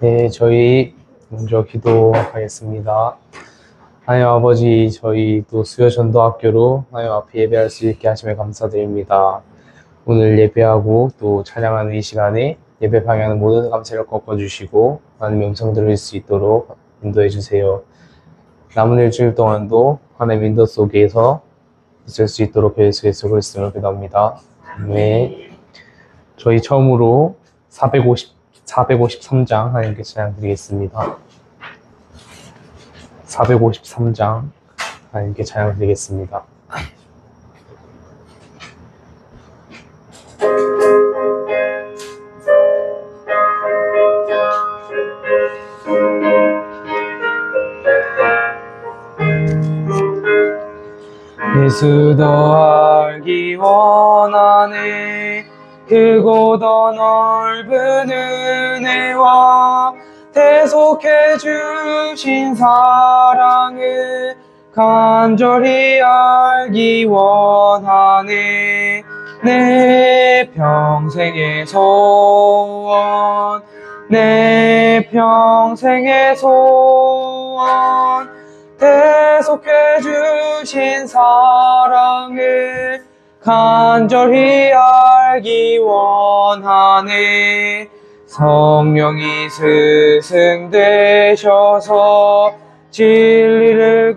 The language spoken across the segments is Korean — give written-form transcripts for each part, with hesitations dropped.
네, 저희 먼저 기도하겠습니다. 하나님 아버지, 저희 또 수요전도학교로 하나님 앞에 예배할 수 있게 하심에 감사드립니다. 오늘 예배하고 또 찬양하는 이 시간에 예배 방해하는 모든 감세를 꺾어주시고 하나님의 음성 들을 수 있도록 인도해 주세요. 남은 일주일 동안도 하나님의 인도 속에서 있을 수 있도록 예수 그리스도로 기도합니다. 네. 저희 처음으로 453장 하나님께 찬양 드리겠습니다. 453장 하나님께 찬양 드리겠습니다. 예수 더 알기 원하네. 크고 더 넓은 은혜와 대속해 주신 사랑을 간절히 알기 원하네. 내 평생의 소원, 내 평생의 소원, 대속해 주신 사랑을 간절히 알기 원하네. 성령이 스승되셔서 진리를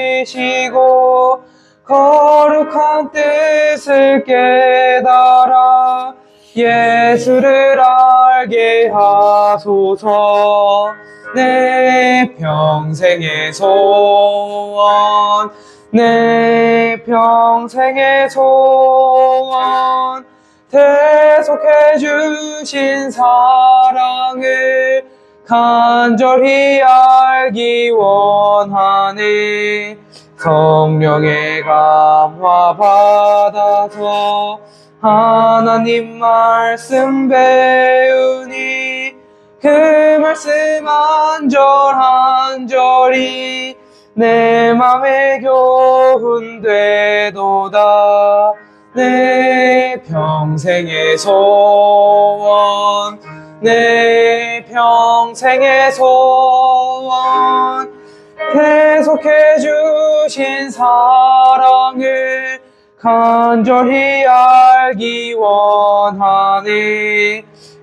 가르치시고 거룩한 뜻을 깨달아 예수를 알게 하소서. 내 평생의 소원, 내 평생의 소원, 대속해 주신 사랑을 간절히 알기 원하네. 성령의 감화 받아서 하나님 말씀 배우니 그 말씀 한 절 한 절이 내 맘에 교훈되도다. 내 평생의 소원, 내 평생의 소원, 계속해 주신 사랑을 간절히 알기 원하네.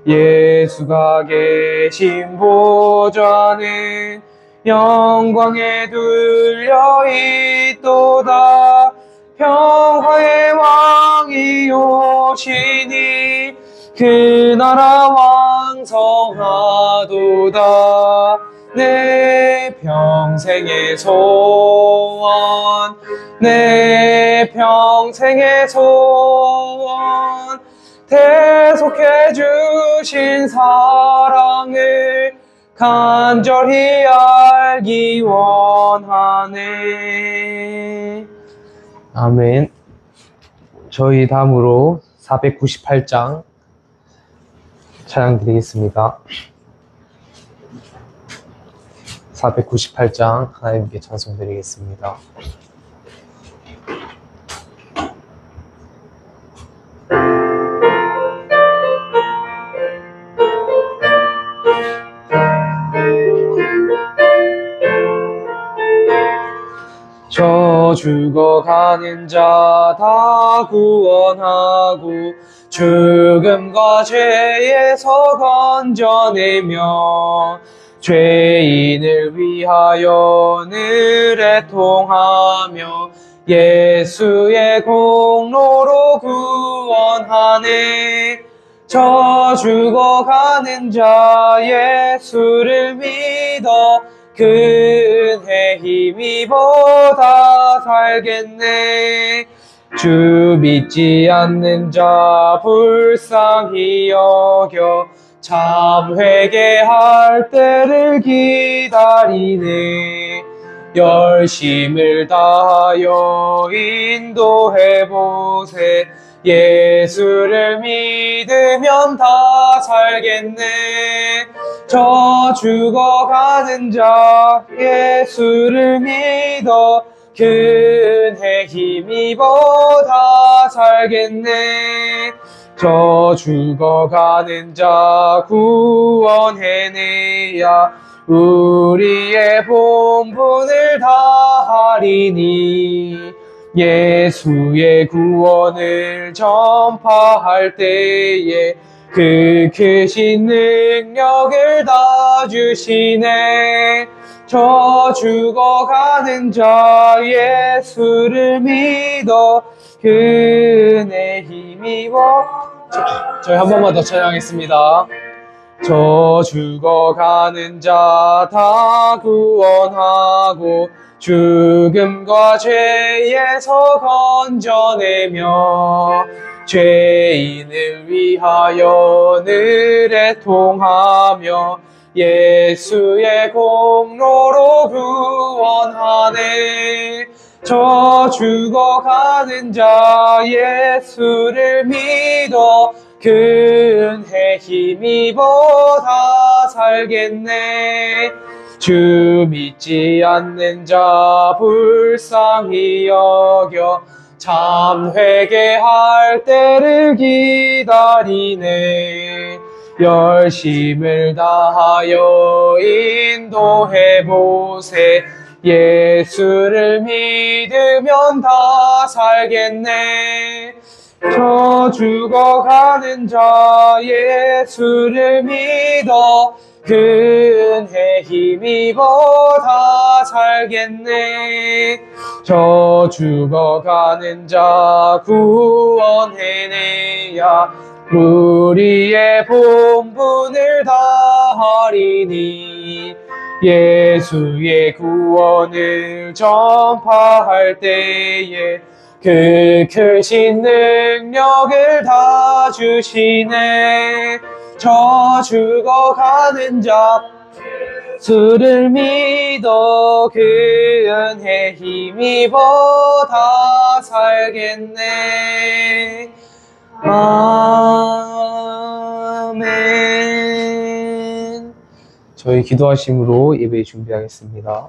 예수가 계신 보좌는 영광에 둘려 있도다. 평화의 왕이 오시니 그 나라 왕성하도다. 내 평생의 소원, 내 평생의 소원, 대속해 주신 사랑을 간절히 알기 원하네. 아멘. 저희 다음으로 498장 찬양 드리겠습니다. 498장 하나님께 찬송 드리겠습니다. 저 죽어가는 자 다 구원하고 죽음과 죄에서 건져내며 죄인을 위하여 늘 애통하며 예수의 공로로 구원하네. 저 죽어가는 자 예수를 믿어 그 은혜 힘입어 다 살겠네. 주 믿지 않는 자 불쌍히 여겨 참 회개할 때를 기다리네. 열심을 다하여 인도해보세. 예수를 믿으면 다 살겠네. 저 죽어가는 자 예수를 믿어 그 은혜 힘입어 다 살겠네. 저 죽어가는 자 구원해내야 우리의 본분을 다하리니 예수의 구원을 전파할 때에 그 크신 능력을 다 주시네. 저 죽어가는 자 예수를 믿어 그 은혜 힘입어. 저희 한 번만 더 찬양하겠습니다. 저 죽어가는 자 다 구원하고 죽음과 죄에서 건져내며 죄인을 위하여 늘 애통하며 예수의 공로로 구원하네. 저 죽어가는 자 예수를 믿어 그 은혜 힘입어 다 살겠네. 주 믿지 않는 자 불쌍히 여겨 참 회개할 때를 기다리네. 열심을 다하여 인도해보세. 예수를 믿으면 다 살겠네. 저 죽어가는 자 예수를 믿어 그 은혜 힘입어 다 살겠네. 저 죽어가는 자 구원해내야 우리의 본분을 다하리니 예수의 구원을 전파할 때에 그 크신 능력을 다 주시네. 저 죽어가는 자 예수를 믿어 그 은혜 힘입어 다 살겠네. 아멘. 저희 기도하심으로 예배 준비하겠습니다.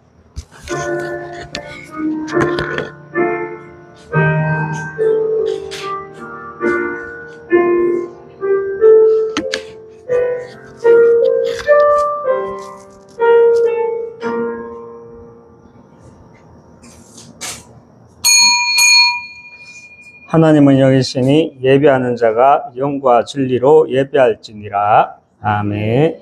하나님은 여기시니 예배하는 자가 영과 진리로 예배할지니라. 아멘.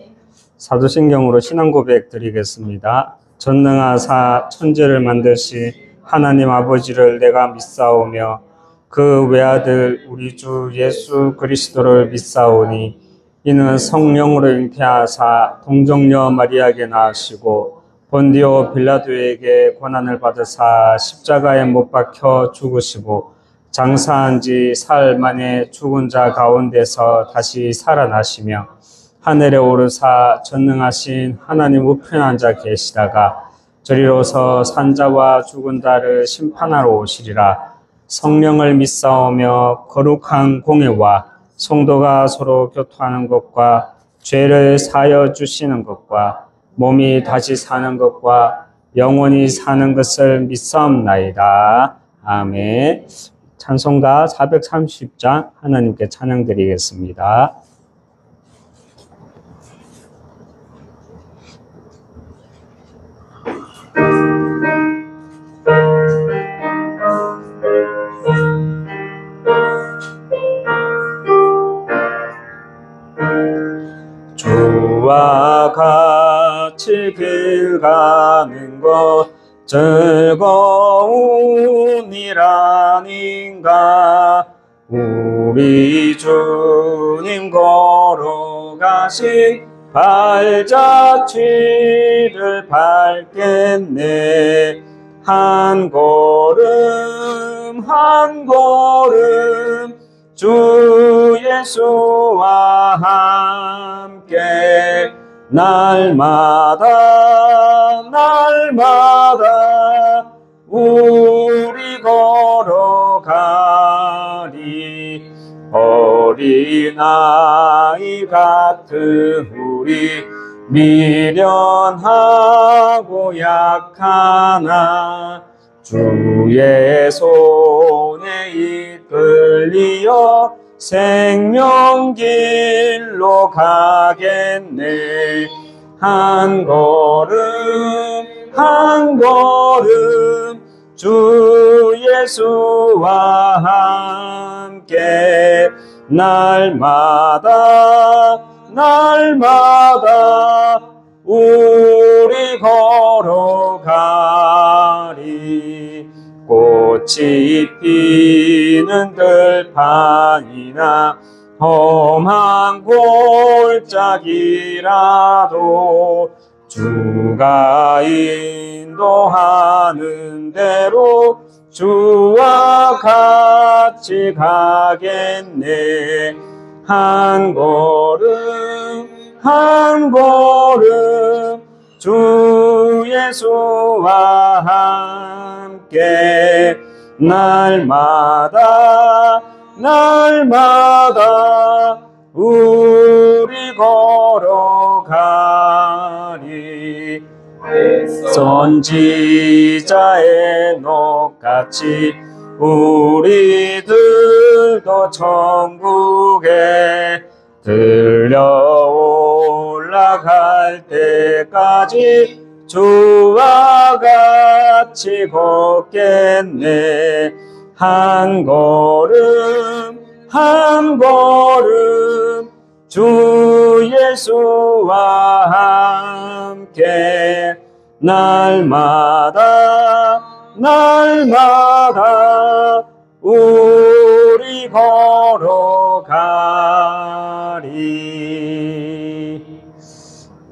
사도신경으로 신앙고백 드리겠습니다. 전능하사 천지를 만드시 하나님 아버지를 내가 믿사오며 그 외아들 우리 주 예수 그리스도를 믿사오니 이는 성령으로 잉태하사 동정녀 마리아에게 낳으시고 본디오 빌라도에게 고난을 받으사 십자가에 못 박혀 죽으시고 장사한 지 사흘 만에 죽은 자 가운데서 다시 살아나시며 하늘에 오르사 전능하신 하나님 우편한 자 계시다가 저리로서 산자와 죽은 자를 심판하러 오시리라. 성령을 믿사오며 거룩한 공예와 성도가 서로 교통하는 것과 죄를 사하여 주시는 것과 몸이 다시 사는 것과 영원히 사는 것을 믿사옵나이다. 아멘. 찬송가 430장 하나님께 찬양드리겠습니다. 주와 같이 길 가는 것 즐거운 일 아닌가. 우리 주님 걸어가신 발자취를 밟겠네. 한 걸음 한 걸음 주 예수와 함께 날마다 우리 걸어가리. 어린아이 같은 우리 미련하고 약하나 주의 손에 이끌리어 생명길로 가겠네. 한 걸음 한 걸음 주 예수와 함께 날마다 우리 걸어가리. 꽃이 피는 들판이나 험한 골짜기라도 주가 인도하는 대로 주와 같이 가겠네. 한 걸음 주 예수와 함께 날마다 우리 걸어가리. 선지자의 녹같이 우리들도 천국에 들려 올라갈 때까지 주와 같이 걷겠네. 한 걸음 주 예수와 함께 날마다 우리 걸어가리.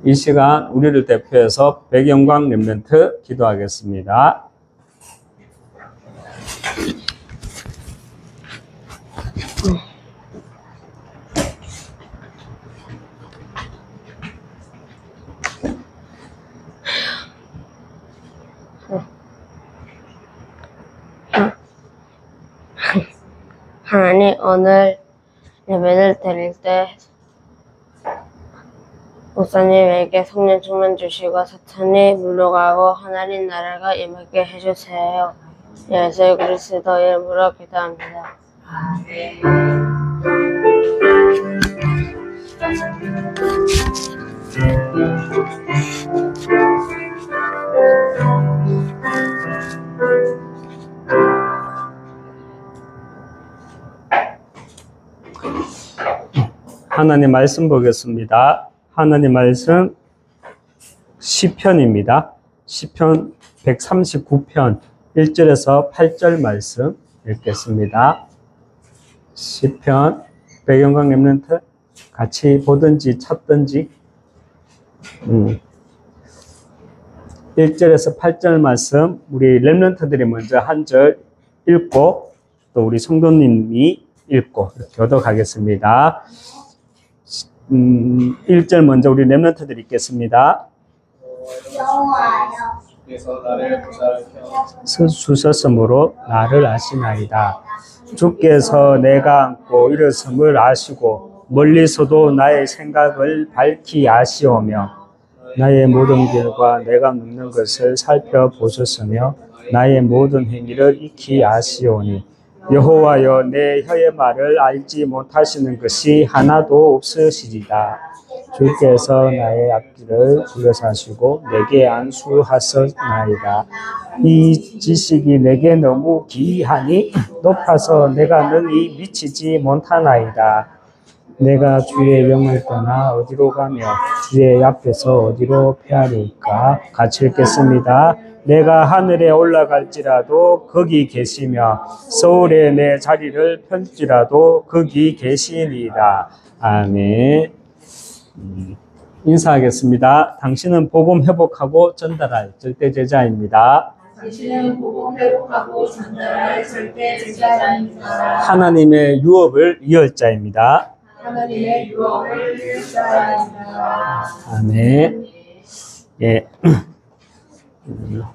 이 시간 우리를 대표해서 백영광 렘넌트 기도하겠습니다. 하나님, 오늘 예배를 드릴 때 목사님에게 성령 충만 주시고 사탄이 물러가고 하나님 나라가 임하게 해주세요. 예수 그리스도 이름으로 기도합니다. 하나님 말씀 보겠습니다. 하나님 말씀 시편입니다. 시편 139편 1절에서 8절 말씀 읽겠습니다. 시편 백영광 렘넌트 같이 보든지 찾든지 1절에서 8절 말씀 우리 렘넌트들이 먼저 한 절 읽고 또 우리 성도님이 읽고 이렇게 교독하겠습니다. 1절 먼저 우리 렘넌트들 읽겠습니다. 여호와여 나를 보살펴 수서섬으로 나를 아시나이다. 주께서 내가 앉고 일어섬을 아시고 멀리서도 나의 생각을 밝히 아시오며 나의 모든 길과 내가 눕는 것을 살펴보셨으며 나의 모든 행위를 익히 아시오니 여호와여 내 혀의 말을 알지 못하시는 것이 하나도 없으시리다. 주께서 나의 앞길을 둘러사시고 내게 안수하셨나이다. 이 지식이 내게 너무 기이하니 높아서 내가 능히 미치지 못하나이다. 내가 주의 영을 떠나 어디로 가며 주의 앞에서 어디로 피하리까? 같이 읽겠습니다. 내가 하늘에 올라갈지라도 거기 계시며 서울에 내 자리를 펼지라도 거기 계시니이다. 아멘. 인사하겠습니다. 당신은 복음 회복하고 전달할 절대 제자입니다. 당신은 복음 회복하고 전달할 절대 제자입니다. 하나님의 유업을 이을 자입니다. 하나님의 유업을 이을 자입니다. 아멘. 예.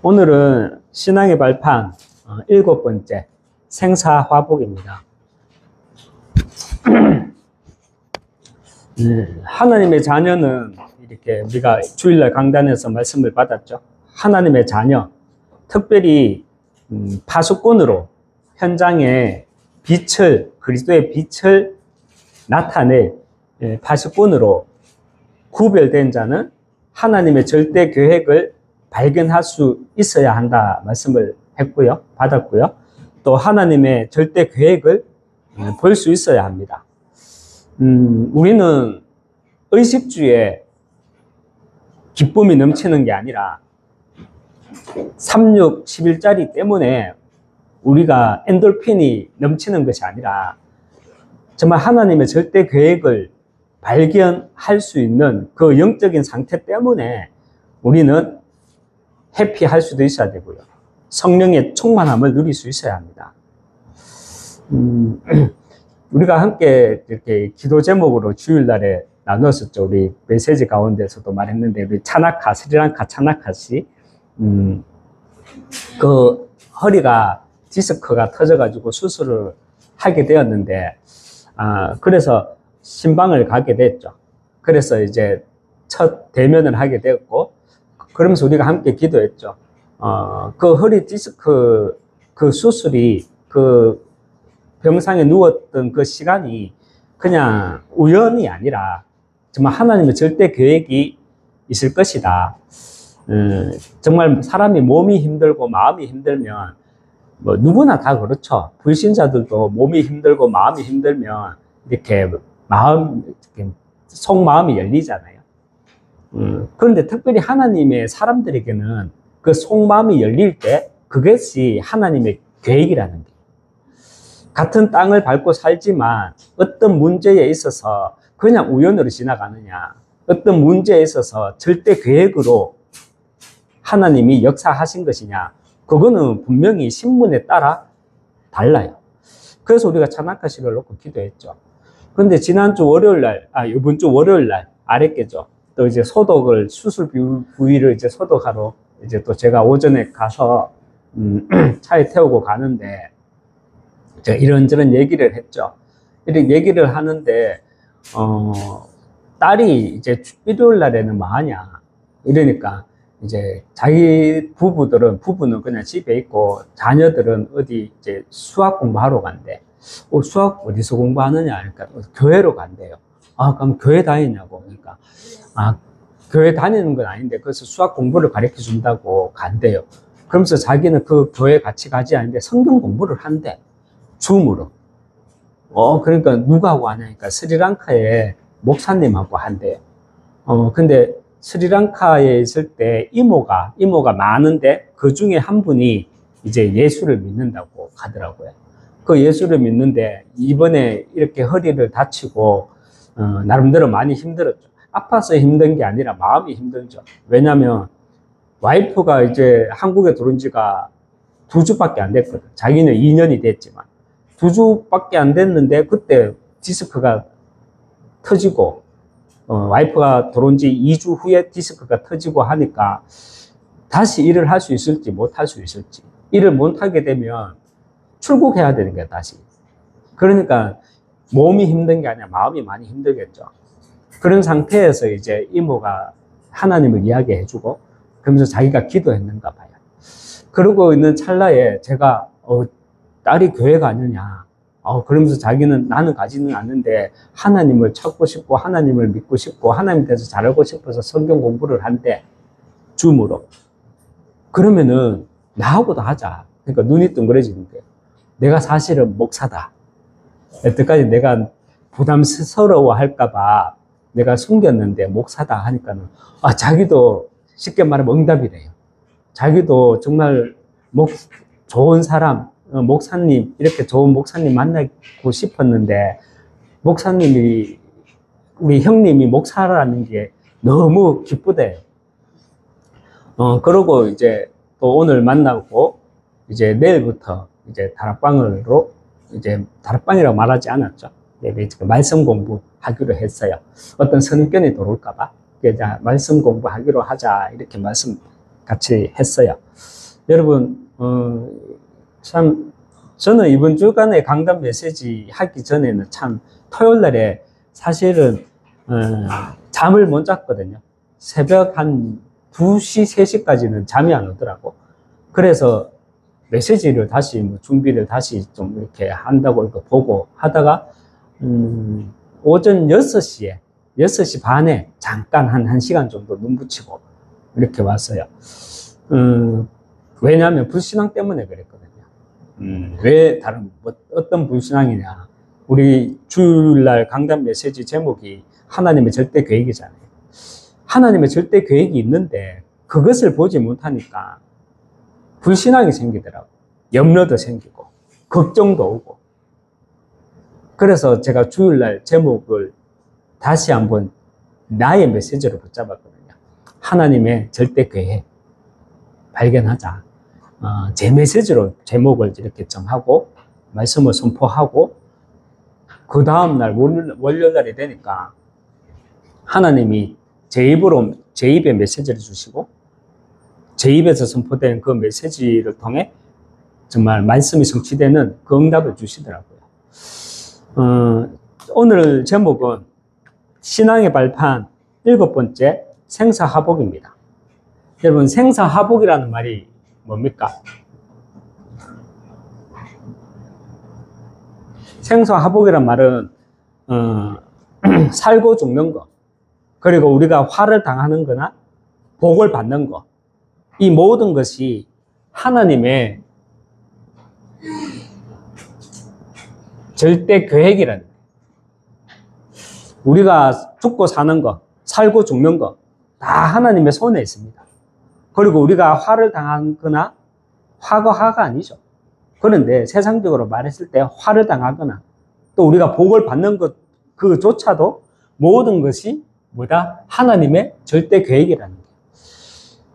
오늘은 신앙의 발판 7번째 생사화복입니다. 하나님의 자녀는 이렇게 우리가 주일날 강단에서 말씀을 받았죠. 하나님의 자녀, 특별히 파수꾼으로 현장에 빛을, 그리스도의 빛을 나타낼 파수꾼으로 구별된 자는 하나님의 절대 계획을 발견할 수 있어야 한다 말씀을 했고요. 받았고요. 또 하나님의 절대 계획을 볼 수 있어야 합니다. 우리는 의식주에 기쁨이 넘치는 게 아니라 36, 11짜리 때문에 우리가 엔돌핀이 넘치는 것이 아니라 정말 하나님의 절대 계획을 발견할 수 있는 그 영적인 상태 때문에 우리는 해피할 수도 있어야 되고요. 성령의 충만함을 누릴 수 있어야 합니다. 우리가 함께 이렇게 기도 제목으로 주일날에 나눴었죠. 우리 메시지 가운데서도 말했는데, 우리 차나카, 스리랑카 차나카시, 그 허리가 디스크가 터져가지고 수술을 하게 되었는데, 그래서 신방을 가게 됐죠. 그래서 이제 첫 대면을 하게 되었고, 그러면서 우리가 함께 기도했죠. 그 허리 디스크 그 수술이 그 병상에 누웠던 그 시간이 그냥 우연이 아니라 정말 하나님의 절대 계획이 있을 것이다. 정말 사람이 몸이 힘들고 마음이 힘들면 뭐 누구나 다 그렇죠. 불신자들도 몸이 힘들고 마음이 힘들면 이렇게 속마음이 열리잖아요. 그런데 특별히 하나님의 사람들에게는 그 속마음이 열릴 때 그것이 하나님의 계획이라는 게. 같은 땅을 밟고 살지만 어떤 문제에 있어서 그냥 우연으로 지나가느냐, 어떤 문제에 있어서 절대 계획으로 하나님이 역사하신 것이냐, 그거는 분명히 신문에 따라 달라요. 그래서 우리가 차나카시를 놓고 기도했죠. 그런데 지난주 월요일날, 이번 주 월요일날 아랫게죠. 또 이제 소독을, 수술 부위를 이제 소독하러 이제 또 제가 오전에 가서 차에 태우고 가는데 제가 이런저런 얘기를 했죠. 이렇게 얘기를 하는데 딸이 이제 일요일 날에는 뭐 하냐 이러니까 이제 자기 부부는 그냥 집에 있고 자녀들은 어디 이제 수학 공부하러 간대. 수학 어디서 공부하느냐 그러니까 교회로 간대요. 그럼 교회 다니냐고. 그러니까 교회 다니는 건 아닌데 그래서 수학 공부를 가르쳐 준다고 간대요. 그러면서 자기는 그 교회 같이 가지 않는데 성경 공부를 한대. 줌으로. 그러니까 누구하고 하냐니까 스리랑카의 목사님하고 한대요. 근데 스리랑카에 있을 때 이모가 많은데 그 중에 한 분이 이제 예수를 믿는다고 하더라고요. 그 예수를 믿는데 이번에 이렇게 허리를 다치고 나름대로 많이 힘들었죠. 아파서 힘든 게 아니라 마음이 힘들죠. 왜냐면 와이프가 이제 한국에 들어온 지가 2주밖에 안 됐거든. 자기는 2년이 됐지만 2주밖에 안 됐는데 그때 디스크가 터지고 와이프가 들어온 지 2주 후에 디스크가 터지고 하니까 다시 일을 할 수 있을지 못 할 수 있을지. 일을 못 하게 되면 출국해야 되는 거야 다시. 그러니까 몸이 힘든 게 아니라 마음이 많이 힘들겠죠. 그런 상태에서 이제 이모가 하나님을 이야기해주고 그러면서 자기가 기도했는가 봐요. 그러고 있는 찰나에 제가 딸이 교회 가느냐 그러면서 자기는 나는 가지는 않는데 하나님을 찾고 싶고 하나님을 믿고 싶고 하나님에 대해서 잘 알고 싶어서 성경 공부를 한대. 줌으로. 그러면은 나하고도 하자. 그러니까 눈이 둥그러지는 거예요. 내가 사실은 목사다. 여태까지 내가 부담스러워 할까봐 내가 숨겼는데 목사다 하니까는 자기도 쉽게 말하면 응답이래요. 자기도 정말 좋은 사람, 목사님, 이렇게 좋은 목사님 만나고 싶었는데 목사님이 우리 형님이 목사라는 게 너무 기쁘대요. 그러고 이제 또 오늘 만나고 이제 내일부터 이제 다락방으로 이제 다락방이라고 말하지 않았죠. 말씀 공부하기로 했어요. 어떤 선입견이 들어올까봐 말씀 공부하기로 하자 이렇게 말씀 같이 했어요. 여러분 참 저는 이번 주간에 강단 메시지 하기 전에는 참 토요일 날에 사실은 잠을 못 잤거든요. 새벽 한 2시, 3시까지는 잠이 안 오더라고. 그래서 메시지를 다시 뭐 준비를 다시 좀 이렇게 한다고 이렇게 보고 하다가 오전 6시 반에 잠깐 한 1시간 정도 눈 붙이고 이렇게 왔어요. 왜냐하면 불신앙 때문에 그랬거든요. 왜 어떤 불신앙이냐. 우리 주일날 강단 메시지 제목이 하나님의 절대 계획이잖아요. 하나님의 절대 계획이 있는데 그것을 보지 못하니까 불신앙이 생기더라고. 염려도 생기고 걱정도 오고. 그래서 제가 주일날 제목을 다시 한번 나의 메시지로 붙잡았거든요. 하나님의 절대 계획 발견하자. 제 메시지로 제목을 이렇게 정하고 말씀을 선포하고 그 다음날 월요일날이 되니까 하나님이 제 입에 메시지를 주시고 제 입에서 선포된 그 메시지를 통해 정말 말씀이 성취되는 그 응답을 주시더라고요. 오늘 제목은 신앙의 발판 7번째 생사하복입니다. 여러분, 생사하복이라는 말이 뭡니까? 생사하복이란 말은 살고 죽는 거, 그리고 우리가 화를 당하는 거나 복을 받는 거, 이 모든 것이 하나님의 절대 계획이라는 거예요. 우리가 죽고 사는 거, 살고 죽는 거 다 하나님의 손에 있습니다. 그리고 우리가 화를 당하거나 화가 아니죠. 그런데 세상적으로 말했을 때 화를 당하거나 또 우리가 복을 받는 것 그조차도 모든 것이 뭐다? 하나님의 절대 계획이라는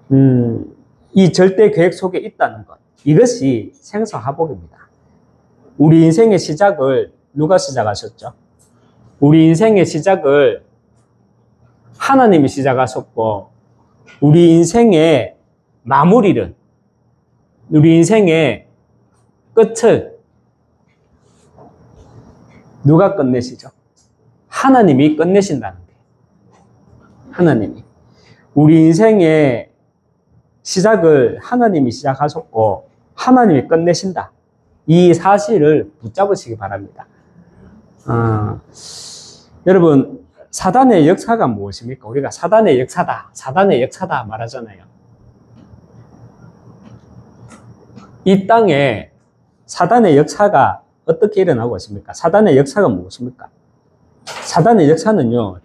거예요. 이 절대 계획 속에 있다는 것, 이것이 생사하복입니다. 우리 인생의 시작을 누가 시작하셨죠? 우리 인생의 시작을 하나님이 시작하셨고, 우리 인생의 마무리를, 우리 인생의 끝을 누가 끝내시죠? 하나님이 끝내신다는 거예요. 하나님이. 우리 인생의 시작을 하나님이 시작하셨고 하나님이 끝내신다. 이 사실을 붙잡으시기 바랍니다. 여러분, 사단의 역사가 무엇입니까? 우리가 사단의 역사다 말하잖아요. 이 땅에 사단의 역사가 어떻게 일어나고 있습니까? 사단의 역사가 무엇입니까? 사단의 역사는요,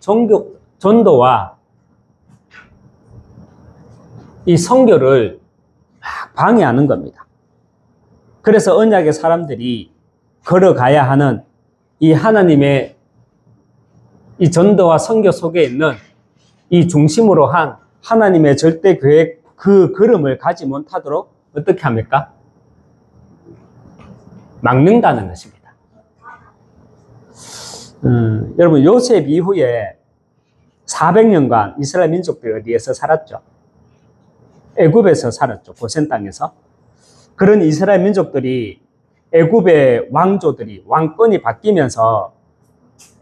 전도와 이 선교를 막 방해하는 겁니다. 그래서 언약의 사람들이 걸어가야 하는 이 하나님의 이 전도와 선교 속에 있는 이 중심으로 한 하나님의 절대 계획 그 걸음을 가지 못하도록 어떻게 합니까? 막는다는 것입니다. 여러분, 요셉 이후에 400년간 이스라엘 민족들이 어디에서 살았죠? 애굽에서 살았죠. 고센 땅에서. 그런 이스라엘 민족들이 애굽의 왕조들이 왕권이 바뀌면서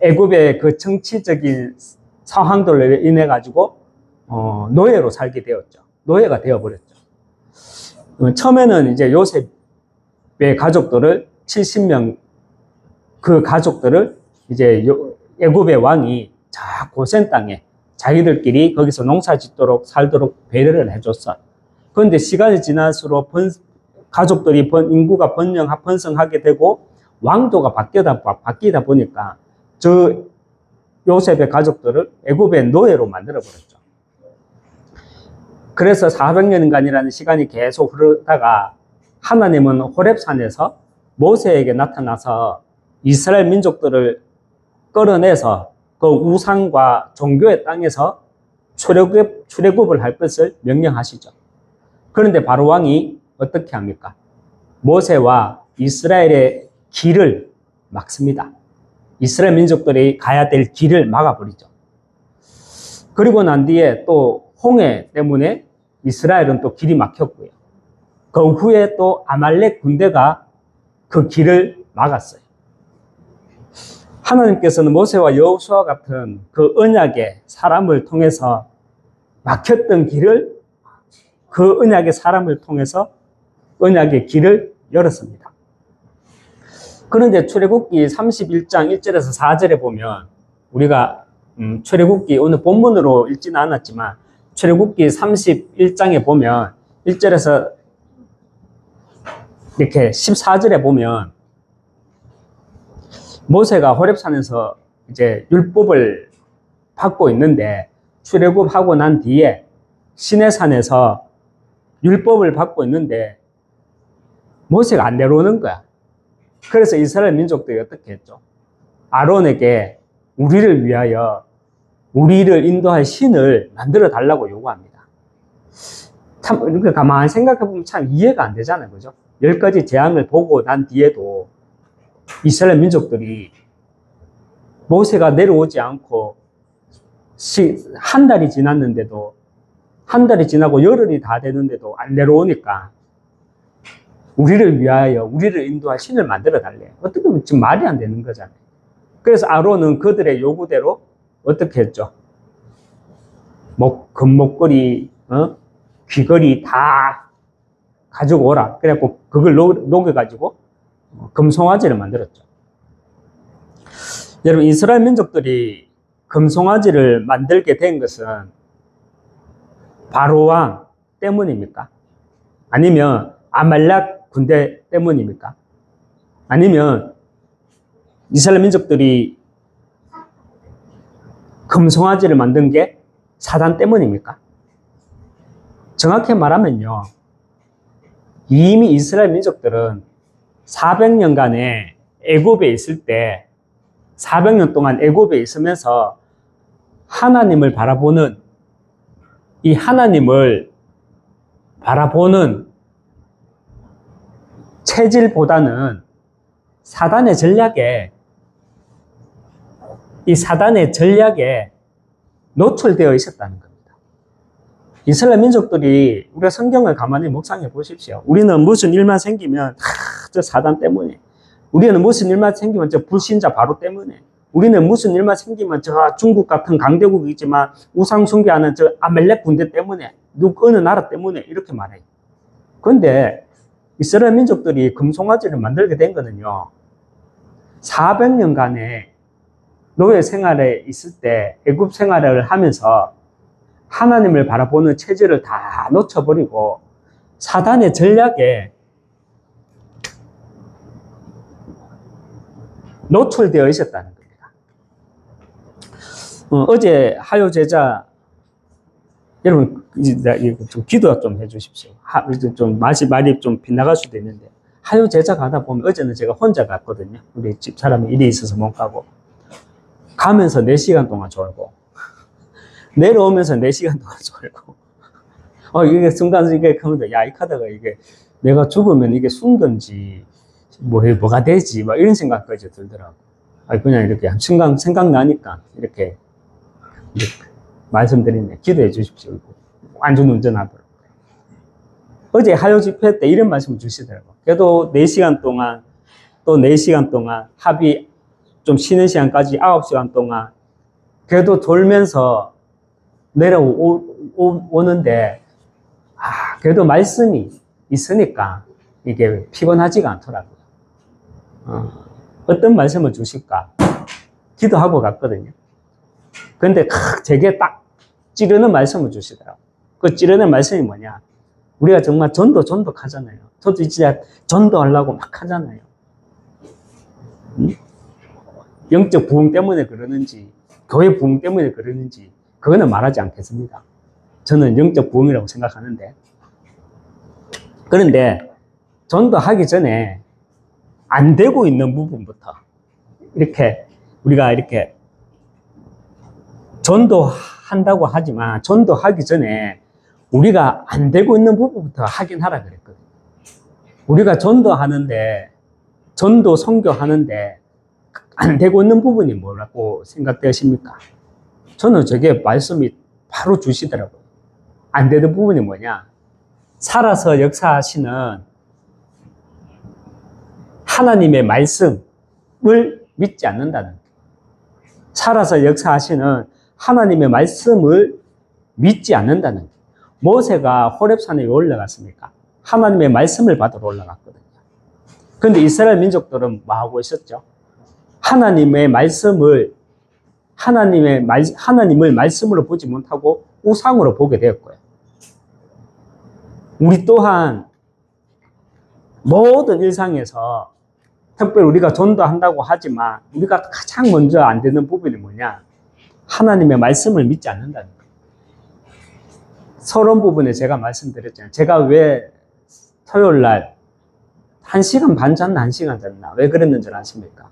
애굽의 그 정치적인 상황들로 인해 가지고 노예로 살게 되었죠. 노예가 되어버렸죠. 처음에는 이제 요셉의 가족들을 70명 그 가족들을 이제 애굽의 왕이 저 고센 땅에 자기들끼리 거기서 농사 짓도록 살도록 배려를 해줬어. 그런데 시간이 지날수록 가족들이 인구가 번성하게 되고 왕도가 바뀌다 보니까 저 요셉의 가족들을 애굽의 노예로 만들어버렸죠. 그래서 400년간이라는 시간이 계속 흐르다가 하나님은 호렙산에서 모세에게 나타나서 이스라엘 민족들을 끌어내서 그 우상과 종교의 땅에서 출애굽을 할 것을 명령하시죠. 그런데 바로 왕이 어떻게 합니까? 모세와 이스라엘의 길을 막습니다. 이스라엘 민족들이 가야 될 길을 막아버리죠. 그리고 난 뒤에 또 홍해 때문에 이스라엘은 또 길이 막혔고요. 그 후에 또 아말렉 군대가 그 길을 막았어요. 하나님께서는 모세와 여호수아 같은 그 언약의 사람을 통해서 막혔던 길을 그 언약의 사람을 통해서 언약의 길을 열었습니다. 그런데 출애굽기 31장 1절에서 4절에 보면 우리가 출애굽기 오늘 본문으로 읽지는 않았지만 출애굽기 31장에 보면 1절에서 이렇게 14절에 보면 모세가 호렙산에서 이제 율법을 받고 있는데 출애굽하고 난 뒤에 시내산에서 율법을 받고 있는데 모세가 안 내려오는 거야. 그래서 이스라엘 민족들이 어떻게 했죠? 아론에게 우리를 위하여 우리를 인도할 신을 만들어 달라고 요구합니다. 참 이렇게 가만히 생각해 보면 참 이해가 안 되잖아요, 그죠? 10가지 재앙을 보고 난 뒤에도 이스라엘 민족들이 모세가 내려오지 않고 한 달이 지났는데도 한 달이 지나고 열흘이 다 되는데도 안 내려오니까 우리를 위하여 우리를 인도할 신을 만들어 달래. 어떻게 보면 지금 말이 안 되는 거잖아요. 그래서 아론은 그들의 요구대로 어떻게 했죠? 금목걸이, 귀걸이 다 가지고 오라. 그래갖고 그걸 녹여가지고 금송아지를 만들었죠. 여러분, 이스라엘 민족들이 금송아지를 만들게 된 것은 바로왕 때문입니까? 아니면 아말렉 군대 때문입니까? 아니면 이스라엘 민족들이 금송아지를 만든 게 사단 때문입니까? 정확히 말하면요, 이미 이스라엘 민족들은 400년간의 애굽에 있을 때 400년 동안 애굽에 있으면서 하나님을 바라보는 이 하나님을 바라보는 체질보다는 사단의 전략에 이 사단의 전략에 노출되어 있었다는 겁니다. 이스라엘 민족들이 우리가 성경을 가만히 묵상해 보십시오. 우리는 무슨 일만 생기면 저 사단 때문에, 우리는 무슨 일만 생기면 저 불신자 바로 때문에, 우리는 무슨 일만 생기면 저 중국 같은 강대국이지만 우상 숭배하는 저 아멜렉 군대 때문에, 어느 나라 때문에 이렇게 말해요. 그런데 이스라엘 민족들이 금송아지를 만들게 된 거는요, 400년간의 노예 생활에 있을 때 애굽 생활을 하면서 하나님을 바라보는 체질을 다 놓쳐버리고 사단의 전략에 노출되어 있었다는 겁니다. 어제 하요 제자 여러분 좀 기도 좀 해주십시오. 좀 말이 좀 빗나갈 수도 있는데 하요 제자 가다 보면 어제는 제가 혼자 갔거든요. 우리 집 사람이 일이 있어서 못 가고 가면서 4시간 동안 졸고 내려오면서 4시간 동안 졸고 이게 순간 이게 그런데 야, 이 카드가 이게 내가 죽으면 이게 순 건지 뭐가 되지 막 이런 생각까지 들더라고. 그냥 이렇게 순간 생각나니까 이렇게 말씀드리네. 기도해 주십시오. 완전 운전하도록. 어제 하요 집회 때 이런 말씀을 주시더라고. 그래도 4시간 동안 또 4시간 동안 합의 좀 쉬는 시간까지 9시간 동안 그래도 돌면서 내려오는데 그래도 말씀이 있으니까 이게 피곤하지가 않더라고요. 어떤 말씀을 주실까 기도하고 갔거든요. 근데 제게 딱 찌르는 말씀을 주시더라고요. 그 찌르는 말씀이 뭐냐, 우리가 정말 전도하잖아요. 저도 진짜 전도하려고 막 하잖아요. 영적 부흥 때문에 그러는지 교회 부흥 때문에 그러는지 그거는 말하지 않겠습니다. 저는 영적 부흥이라고 생각하는데, 그런데 전도하기 전에 안 되고 있는 부분부터 이렇게 우리가 이렇게 전도한다고 하지만 전도하기 전에 우리가 안 되고 있는 부분부터 확인하라 그랬거든요. 우리가 전도하는데 전도 선교하는데 안 되고 있는 부분이 뭐라고 생각되십니까? 저는 저게 말씀이 바로 주시더라고요. 안 되는 부분이 뭐냐, 살아서 역사하시는 하나님의 말씀을 믿지 않는다는 거예요. 살아서 역사하시는 하나님의 말씀을 믿지 않는다는 거예요. 모세가 호렙산에 왜 올라갔습니까? 하나님의 말씀을 받으러 올라갔거든요. 그런데 이스라엘 민족들은 뭐 하고 있었죠? 하나님의 말씀을 하나님을 말씀으로 보지 못하고 우상으로 보게 되었고요. 우리 또한 모든 일상에서 특별히 우리가 전도한다고 하지만 우리가 가장 먼저 안 되는 부분이 뭐냐? 하나님의 말씀을 믿지 않는다는 거예요. 서론 부분에 제가 말씀드렸잖아요. 제가 왜 토요일 날 1시간 반 잤나 1시간 잤나 왜 그랬는지 아십니까?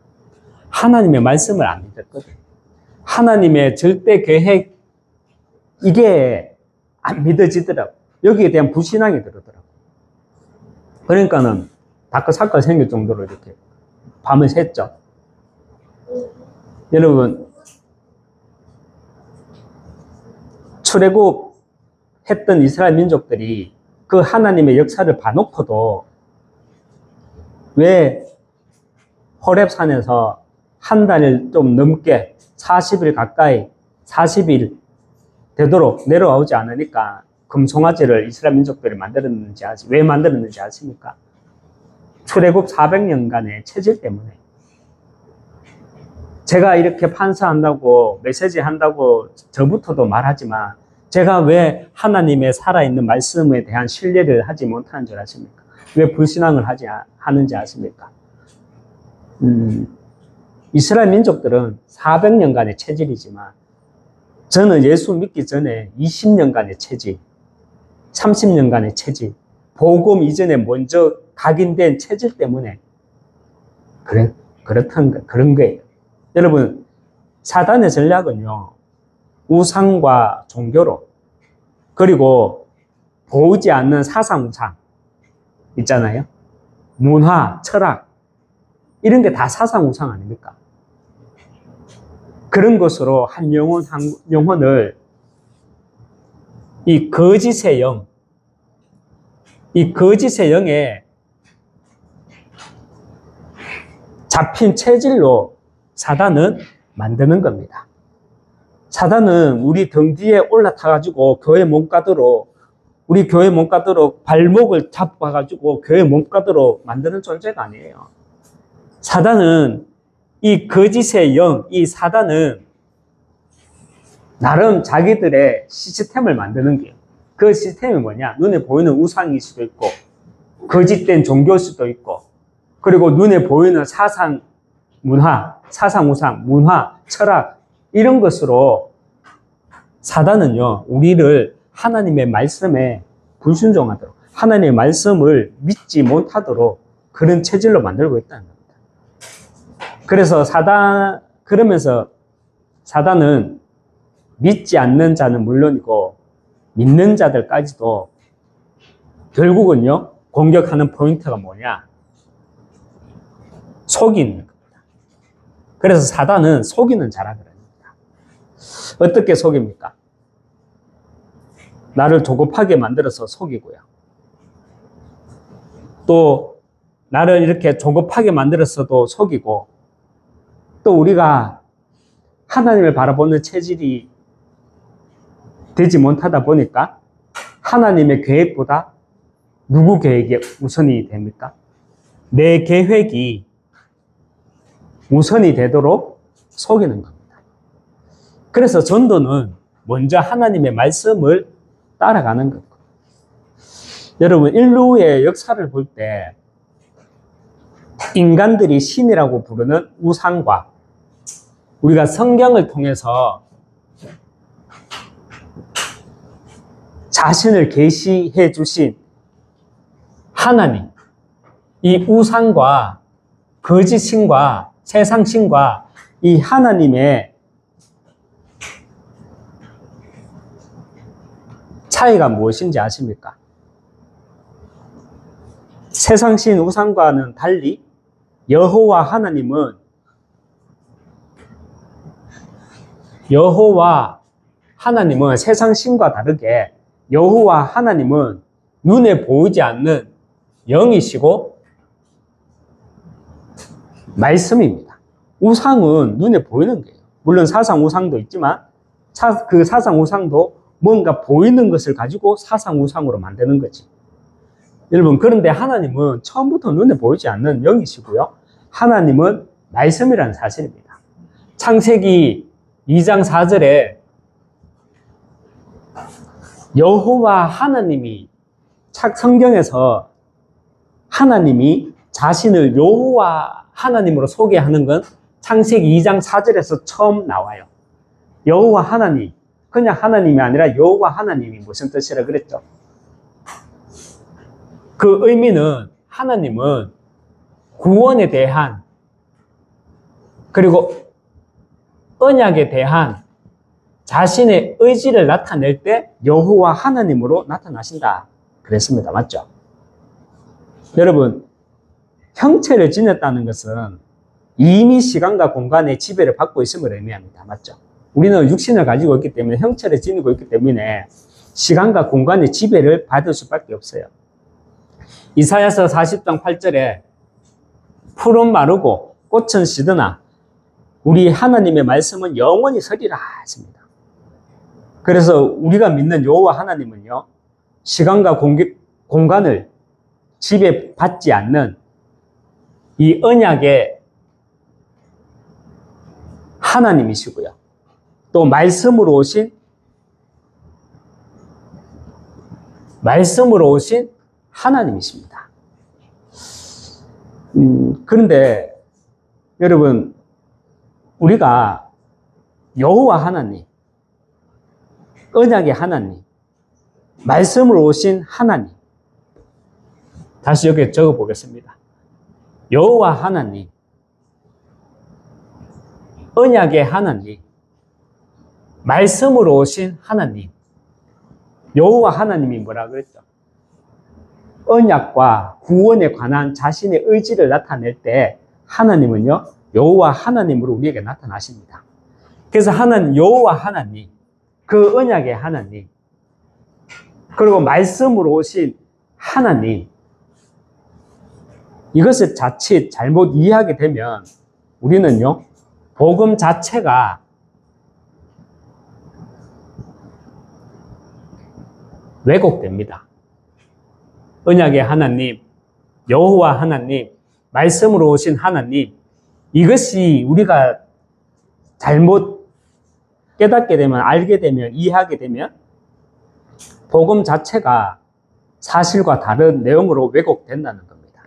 하나님의 말씀을 안 믿었거든요. 하나님의 절대 계획 이게 안 믿어지더라고요. 여기에 대한 불신앙이 들더라고요. 그러니까는 다크사건 생길 정도로 이렇게 밤을 샜죠. 여러분, 출애굽 했던 이스라엘 민족들이 그 하나님의 역사를 봐놓고도 왜 호렙산에서 한 달을 좀 넘게 40일 가까이 40일 되도록 내려오지 않으니까 금송아지를 이스라엘 민족들이 왜 만들었는지 아십니까? 출애굽 400년간의 체질 때문에. 제가 이렇게 판사한다고 메시지 한다고 저부터도 말하지만 제가 왜 하나님의 살아있는 말씀에 대한 신뢰를 하지 못하는 줄 아십니까? 왜 불신앙을 하는지 아십니까? 이스라엘 민족들은 400년간의 체질이지만 저는 예수 믿기 전에 20년간의 체질, 30년간의 체질, 복음 이전에 먼저 각인된 체질 때문에 그런 거예요. 여러분, 사단의 전략은요, 우상과 종교로, 그리고 보이지 않는 사상 우상 있잖아요. 문화, 철학, 이런 게 다 사상 우상 아닙니까? 그런 것으로 한 영혼을 이 거짓의 영에 잡힌 체질로 사단은 만드는 겁니다. 사단은 우리 등 뒤에 올라타가지고 우리 교회 몸가도로 발목을 잡아가지고 교회 몸가도로 만드는 존재가 아니에요. 사단은 이 거짓의 이 사단은 나름 자기들의 시스템을 만드는 거예요. 그 시스템이 뭐냐? 눈에 보이는 우상일 수도 있고, 거짓된 종교일 수도 있고, 그리고 눈에 보이는 사상 우상, 문화, 철학, 이런 것으로 사단은요, 우리를 하나님의 말씀에 불순종하도록, 하나님의 말씀을 믿지 못하도록 그런 체질로 만들고 있다는 겁니다. 그러면서 사단은 믿지 않는 자는 물론이고, 믿는 자들까지도 결국은요, 공격하는 포인트가 뭐냐? 속이는 겁니다. 그래서 사단은 속이는 자라 그럽니다. 어떻게 속입니까? 나를 조급하게 만들어서 속이고요. 또 나를 이렇게 조급하게 만들어서도 속이고, 또 우리가 하나님을 바라보는 체질이 되지 못하다 보니까 하나님의 계획보다 누구 계획이 우선이 됩니까? 내 계획이 우선이 되도록 속이는 겁니다. 그래서 전도는 먼저 하나님의 말씀을 따라가는 겁니다. 여러분, 인류의 역사를 볼 때 인간들이 신이라고 부르는 우상과 우리가 성경을 통해서 자신을 계시해 주신 하나님, 이 우상과 거짓 신과 세상 신과 이 하나님의 차이가 무엇인지 아십니까? 세상 신 우상과는 달리 여호와 하나님은 세상 신과 다르게 여호와 하나님은 눈에 보이지 않는 영이시고 말씀입니다. 우상은 눈에 보이는 거예요. 물론 사상 우상도 있지만 그 사상 우상도 뭔가 보이는 것을 가지고 사상 우상으로 만드는 거지. 여러분, 그런데 하나님은 처음부터 눈에 보이지 않는 영이시고요. 하나님은 말씀이라는 사실입니다. 창세기 2장 4절에 여호와 하나님이 성경에서 하나님이 자신을 여호와 하나님으로 소개하는 건 창세기 2장 4절에서 처음 나와요. 여호와 하나님, 그냥 하나님이 아니라 여호와 하나님이 무슨 뜻이라 그랬죠? 그 의미는 하나님은 구원에 대한 그리고 언약에 대한 자신의 의지를 나타낼 때 여호와 하나님으로 나타나신다 그랬습니다. 맞죠? 여러분, 형체를 지녔다는 것은 이미 시간과 공간의 지배를 받고 있음을 의미합니다. 맞죠? 우리는 육신을 가지고 있기 때문에 형체를 지니고 있기 때문에 시간과 공간의 지배를 받을 수밖에 없어요. 이사야서 40장 8절에 풀은 마르고 꽃은 시드나 우리 하나님의 말씀은 영원히 서리라 했습니다. 그래서 우리가 믿는 여호와 하나님은요, 시간과 공간을 지배받지 않는 이 언약의 하나님이시고요. 또 말씀으로 오신 하나님이십니다. 그런데 여러분, 우리가 여호와 하나님, 언약의 하나님, 말씀으로 오신 하나님, 다시 여기 적어 보겠습니다. 여호와 하나님, 언약의 하나님, 말씀으로 오신 하나님. 여호와 하나님이 뭐라 그랬죠? 언약과 구원에 관한 자신의 의지를 나타낼 때 하나님은요, 여호와 하나님으로 우리에게 나타나십니다. 그래서 여호와 하나님, 그 언약의 하나님, 그리고 말씀으로 오신 하나님, 이것을 자칫 잘못 이해하게 되면 우리는요, 복음 자체가 왜곡됩니다. 언약의 하나님, 여호와 하나님, 말씀으로 오신 하나님, 이것이 우리가 잘못 깨닫게 되면, 알게 되면, 이해하게 되면 복음 자체가 사실과 다른 내용으로 왜곡된다는 겁니다.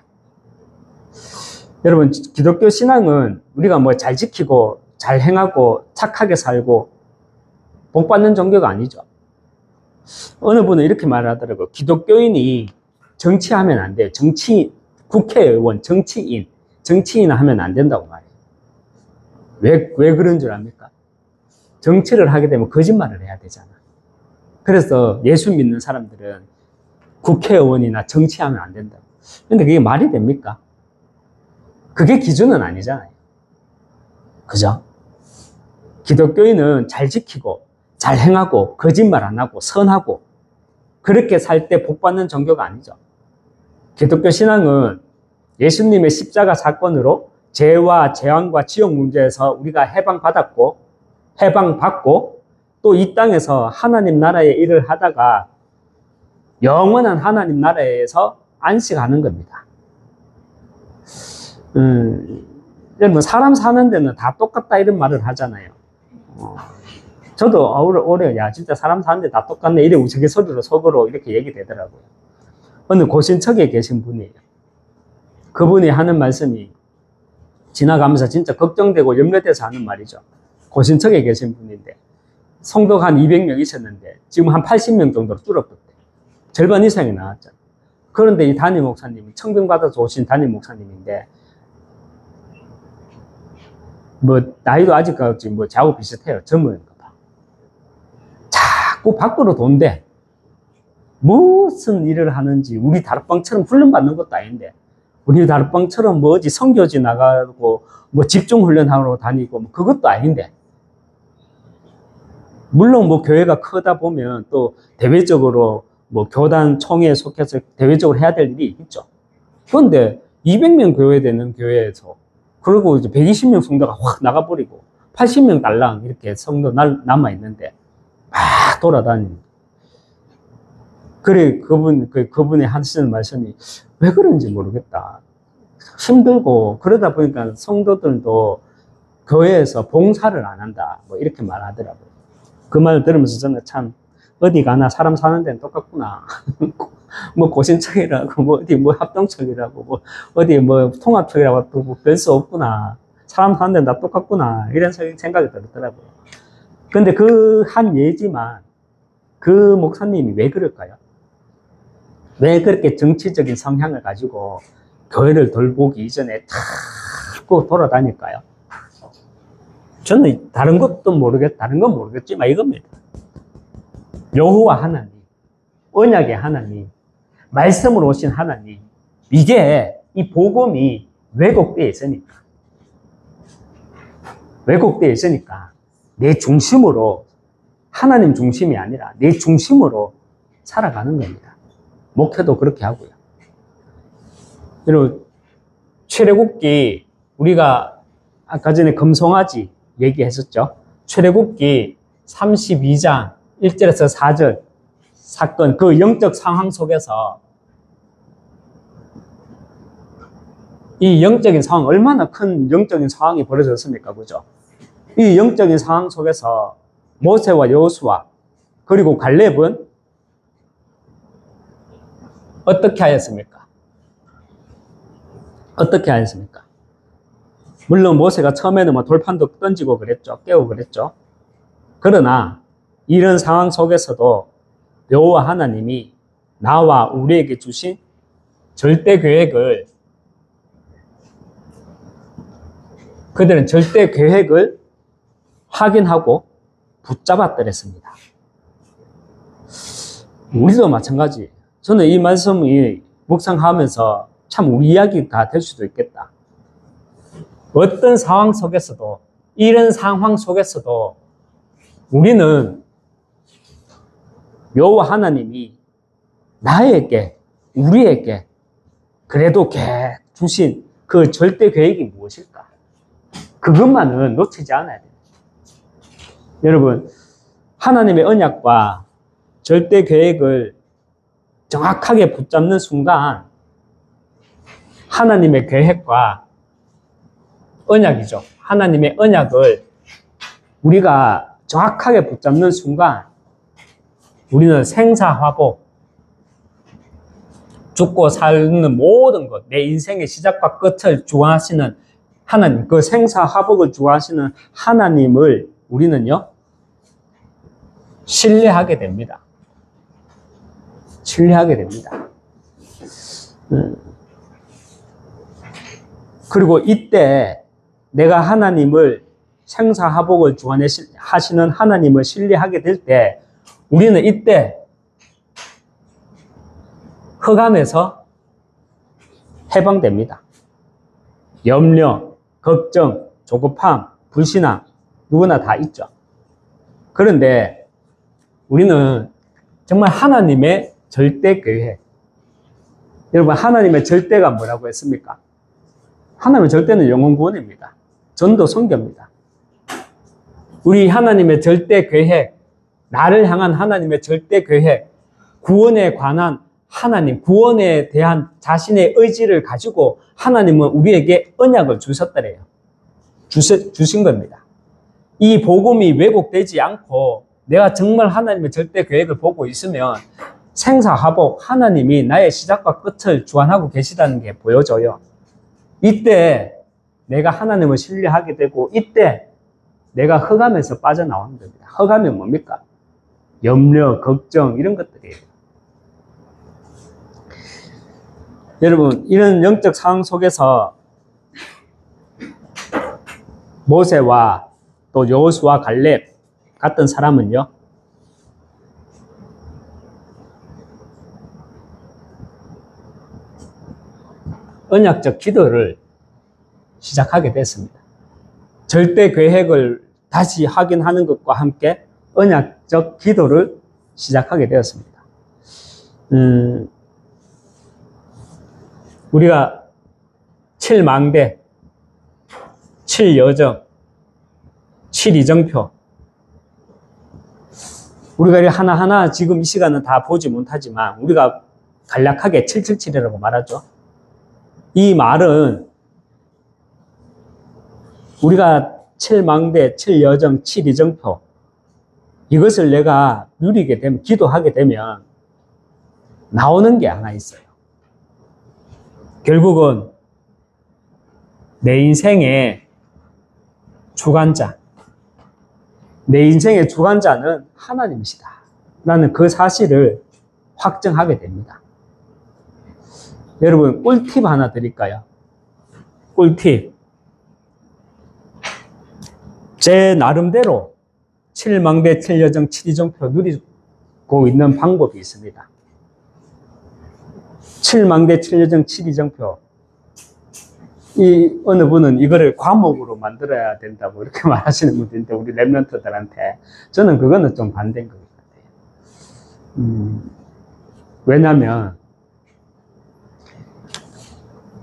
여러분, 기독교 신앙은 우리가 뭐 잘 지키고 잘 행하고 착하게 살고 복 받는 종교가 아니죠. 어느 분은 이렇게 말하더라고요. 기독교인이 정치하면 안 돼요. 국회의원, 정치인 하면 안 된다고 말해요. 왜 그런 줄 압니까? 정치를 하게 되면 거짓말을 해야 되잖아. 그래서 예수 믿는 사람들은 국회의원이나 정치하면 안 된다고. 근데 그게 말이 됩니까? 그게 기준은 아니잖아요. 그죠? 기독교인은 잘 지키고 잘 행하고 거짓말 안 하고 선하고 그렇게 살 때 복 받는 종교가 아니죠. 기독교 신앙은 예수님의 십자가 사건으로 죄와 재앙과 지옥 문제에서 우리가 해방받고 또 이 땅에서 하나님 나라의 일을 하다가 영원한 하나님 나라에서 안식하는 겁니다. 여러분, 사람 사는 데는 다 똑같다 이런 말을 하잖아요. 저도 올해 진짜 사람 사는데 다 똑같네 이래 우스갯소리로 속으로 이렇게 얘기되더라고요. 어느 고신척에 계신 분이에요. 그분이 하는 말씀이 지나가면서 진짜 걱정되고 염려돼서 하는 말이죠. 고신척에 계신 분인데 성도가 한 200명 있었는데 지금 한 80명 정도로 줄었거든요. 절반 이상이 나왔잖아요. 그런데 이 담임 목사님이 청빙받아서 오신 담임 목사님인데 뭐 나이도 아직까지 뭐 저하고 비슷해요. 젊은가 봐. 자꾸 밖으로 돈대. 무슨 일을 하는지 우리 다락방처럼 훈련받는 것도 아닌데 우리 다락방처럼 뭐 어디 선교지 나가고 뭐 집중훈련하러 다니고 뭐 그것도 아닌데 물론 뭐 교회가 크다 보면 또 대외적으로 뭐 교단 총회에 속해서 대외적으로 해야 될 일이 있죠. 그런데 200명 교회되는 교회에서 그리고 이제 120명 성도가 확 나가버리고 80명 달랑 이렇게 성도 남아있는데 막 돌아다니는. 그래, 그분이 하시는 말씀이 왜 그런지 모르겠다. 힘들고, 그러다 보니까 성도들도 교회에서 봉사를 안 한다. 뭐 이렇게 말하더라고요. 그 말을 들으면서 저는 참, 어디 가나 사람 사는 데는 똑같구나. 뭐 고신청이라고, 뭐 어디 뭐 합동청이라고, 뭐 어디 뭐 통합청이라고 또 별 수 없구나. 사람 사는 데는 다 똑같구나. 이런 생각이 들더라고요. 근데 그 한 예지만 그 목사님이 왜 그럴까요? 왜 그렇게 정치적인 성향을 가지고 교회를 돌보기 이전에 자꾸 돌아다닐까요? 저는 다른 건 모르겠지만 이겁니다. 여호와 하나님, 언약의 하나님, 말씀으로 오신 하나님, 이게 이 복음이 왜곡되어 있으니까 내 중심으로, 하나님 중심이 아니라 내 중심으로 살아가는 겁니다. 목회도 그렇게 하고요. 여러분, 출애굽기, 우리가 아까 전에 금송아지 얘기했었죠. 출애굽기 32장 1절에서 4절 사건, 그 영적 상황 속에서 이 영적인 상황, 얼마나 큰 영적인 상황이 벌어졌습니까? 그죠? 이 영적인 상황 속에서 모세와 여호수아 그리고 갈렙은 어떻게 하였습니까? 물론 모세가 처음에는 뭐 돌판도 던지고 그랬죠. 깨우고 그랬죠. 그러나 이런 상황 속에서도 여호와 하나님이 나와 우리에게 주신 절대 계획을, 그들은 절대 계획을 확인하고 붙잡았더랬습니다. 우리도 마찬가지. 저는 이 말씀이 묵상하면서 참 우리 이야기가 될 수도 있겠다. 어떤 상황 속에서도, 이런 상황 속에서도 우리는 여호와 하나님이 나에게, 우리에게 그래도 주신 그 절대 계획이 무엇일까? 그것만은 놓치지 않아야 돼요. 여러분, 하나님의 언약과 절대 계획을 정확하게 붙잡는 순간 하나님의 계획과 언약이죠. 하나님의 언약을 우리가 정확하게 붙잡는 순간 우리는 생사화복, 죽고 사는 모든 것, 내 인생의 시작과 끝을 주관하시는 하나님, 그 생사화복을 주관하시는 하나님을 우리는요, 신뢰하게 됩니다. 그리고 이때 내가 하나님을, 생사화복을 주관하시는 하나님을 신뢰하게 될 때 우리는 이때 흑암에서 해방됩니다. 염려, 걱정, 조급함, 불신앙 누구나 다 있죠. 그런데 우리는 정말 하나님의 절대 계획, 여러분, 하나님의 절대가 뭐라고 했습니까? 하나님의 절대는 영혼 구원입니다. 전도 선교입니다. 우리 하나님의 절대 계획, 나를 향한 하나님의 절대 계획, 구원에 관한 하나님, 구원에 대한 자신의 의지를 가지고 하나님은 우리에게 언약을 주셨더래요. 주신 겁니다. 이 복음이 왜곡되지 않고 내가 정말 하나님의 절대 계획을 보고 있으면 생사화복, 하나님이 나의 시작과 끝을 주관하고 계시다는 게 보여져요. 이때 내가 하나님을 신뢰하게 되고 이때 내가 흑암에서 빠져나오는 겁니다. 흑암이 뭡니까? 염려, 걱정 이런 것들이에요. 여러분, 이런 영적 상황 속에서 모세와 또 여호수아, 갈렙 같은 사람은요, 언약적 기도를 시작하게 됐습니다. 절대 계획을 다시 확인하는 것과 함께 언약적 기도를 시작하게 되었습니다. 우리가 7망대, 7여정, 7이정표 우리가 하나하나 지금 이 시간은 다 보지 못하지만 우리가 간략하게 777이라고 말하죠. 이 말은 우리가 7망대, 7여정, 7이정표 이것을 내가 누리게 되면, 기도하게 되면 나오는 게 하나 있어요. 결국은 내 인생의 주관자, 내 인생의 주관자는 하나님이시다 라는 그 사실을 확정하게 됩니다. 여러분, 꿀팁 하나 드릴까요? 꿀팁. 제 나름대로 7망대, 7여정, 7이정표 누리고 있는 방법이 있습니다. 7망대, 7여정, 7이정표. 이 어느 분은 이거를 과목으로 만들어야 된다고 이렇게 말하시는 분도 있는데, 우리 랩런트들한테 저는 그거는 좀 반대인 것 같아요. 왜냐하면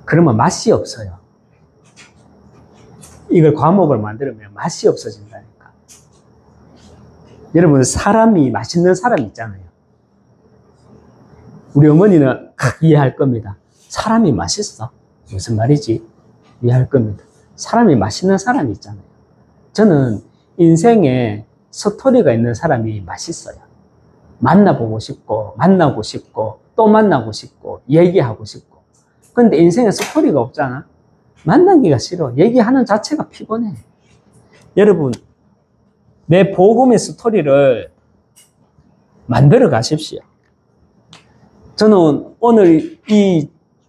그러면 맛이 없어요. 이걸 과목을 만들면 맛이 없어진다니까. 여러분, 사람이, 맛있는 사람 있잖아요. 우리 어머니는 이해할 겁니다. 사람이 맛있어. 무슨 말이지? 이해할 겁니다. 사람이 맛있는 사람이 있잖아요. 저는 인생에 스토리가 있는 사람이 맛있어요. 만나보고 싶고, 만나고 싶고, 또 만나고 싶고, 얘기하고 싶고. 근데 인생에 스토리가 없잖아? 만나기가 싫어. 얘기하는 자체가 피곤해. 여러분, 내 복음의 스토리를 만들어 가십시오. 저는 오늘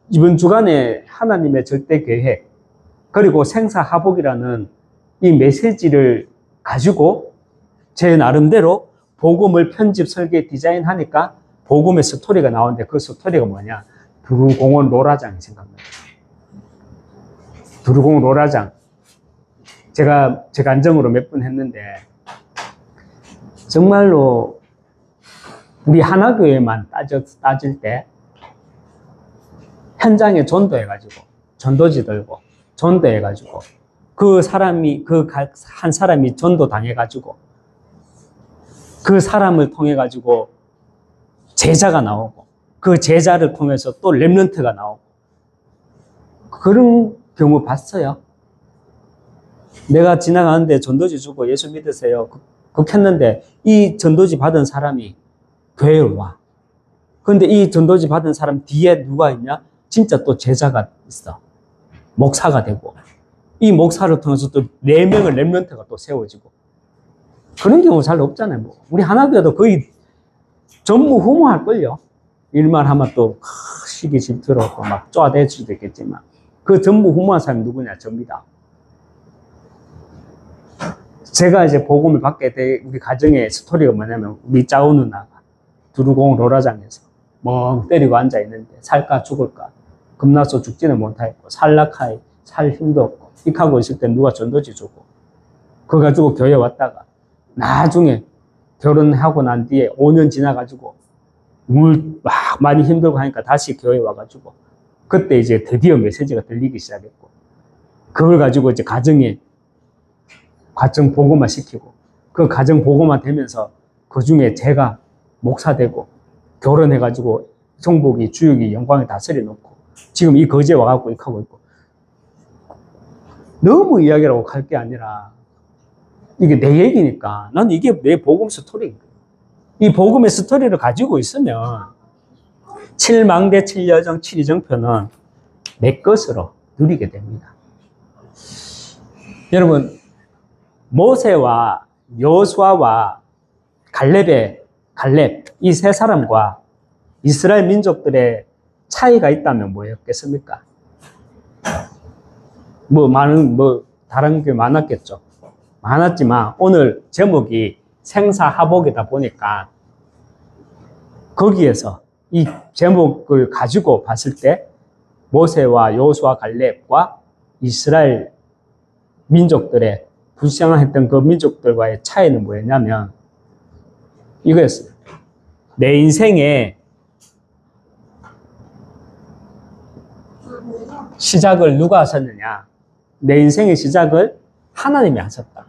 이번 주간에 하나님의 절대 계획, 그리고 생사하복이라는 이 메시지를 가지고 제 나름대로 복음을 편집, 설계, 디자인하니까 복음의 스토리가 나오는데, 그 스토리가 뭐냐? 두루공원 로라장이 생각납니다. 두루공원 로라장. 제가 간정으로 몇 번 했는데, 정말로 우리 하나교회만 따질 때 현장에 전도해가지고, 전도지 들고 전도해가지고, 그 사람이, 한 사람이 전도 당해가지고, 그 사람을 통해가지고 제자가 나오고, 그 제자를 통해서 또 렘넌트가 나오고, 그런 경우 봤어요. 내가 지나가는데 전도지 주고 예수 믿으세요. 그렇게 했는데 이 전도지 받은 사람이 교회에 와. 그런데 이 전도지 받은 사람 뒤에 누가 있냐? 진짜 또 제자가 있어. 목사가 되고. 이 목사를 통해서 또 4명의 렘넌트가 또 세워지고. 그런 경우 잘 없잖아요. 뭐. 우리 하나교회도 거의 전무후무할걸요. 일만 하면 또 시기 질투로 또 막 쪼아댈 수도 있겠지만, 그 전무후무한 사람이 누구냐? 접니다. 제가 이제 복음을 받게 된 우리 가정의 스토리가 뭐냐면, 우리 짜오 누나가 두루공 로라장에서 멍 때리고 앉아있는데 살까 죽을까 겁나서 죽지는 못하겠고, 살라카이 살 힘도 없고 익하고 있을 때 누가 전도지 주고, 그거 가지고 교회 왔다가 나중에 결혼하고 난 뒤에 5년 지나가지고 막 많이 힘들고 하니까 다시 교회 와가지고, 그때 이제 드디어 메시지가 들리기 시작했고, 그걸 가지고 이제 가정 보고만 시키고, 그 가정 보고만 되면서 그 중에 제가 목사 되고 결혼해가지고 성복이 주육이 영광에 다스려 놓고 지금 이 거제에 와갖고 이렇게 하고 있고. 너무 이야기라고 할 게 아니라 이게 내 얘기니까 나는 이게 내 복음 스토리인 거예요. 이 복음의 스토리를 가지고 있으면 7망대, 7여정, 7이정표는 내 것으로 누리게 됩니다. 여러분, 모세와 여호수아와 갈렙, 이 세 사람과 이스라엘 민족들의 차이가 있다면 뭐였겠습니까? 다른 게 많았겠죠. 많았지만 오늘 제목이 생사하복이다 보니까 거기에서 이 제목을 가지고 봤을 때 모세와 여호수아 갈렙과 이스라엘 민족들의 불쌍했던 그 민족들과의 차이는 뭐였냐면 이거였어요. 내 인생의 시작을 누가 하셨느냐? 내 인생의 시작을 하나님이 하셨다.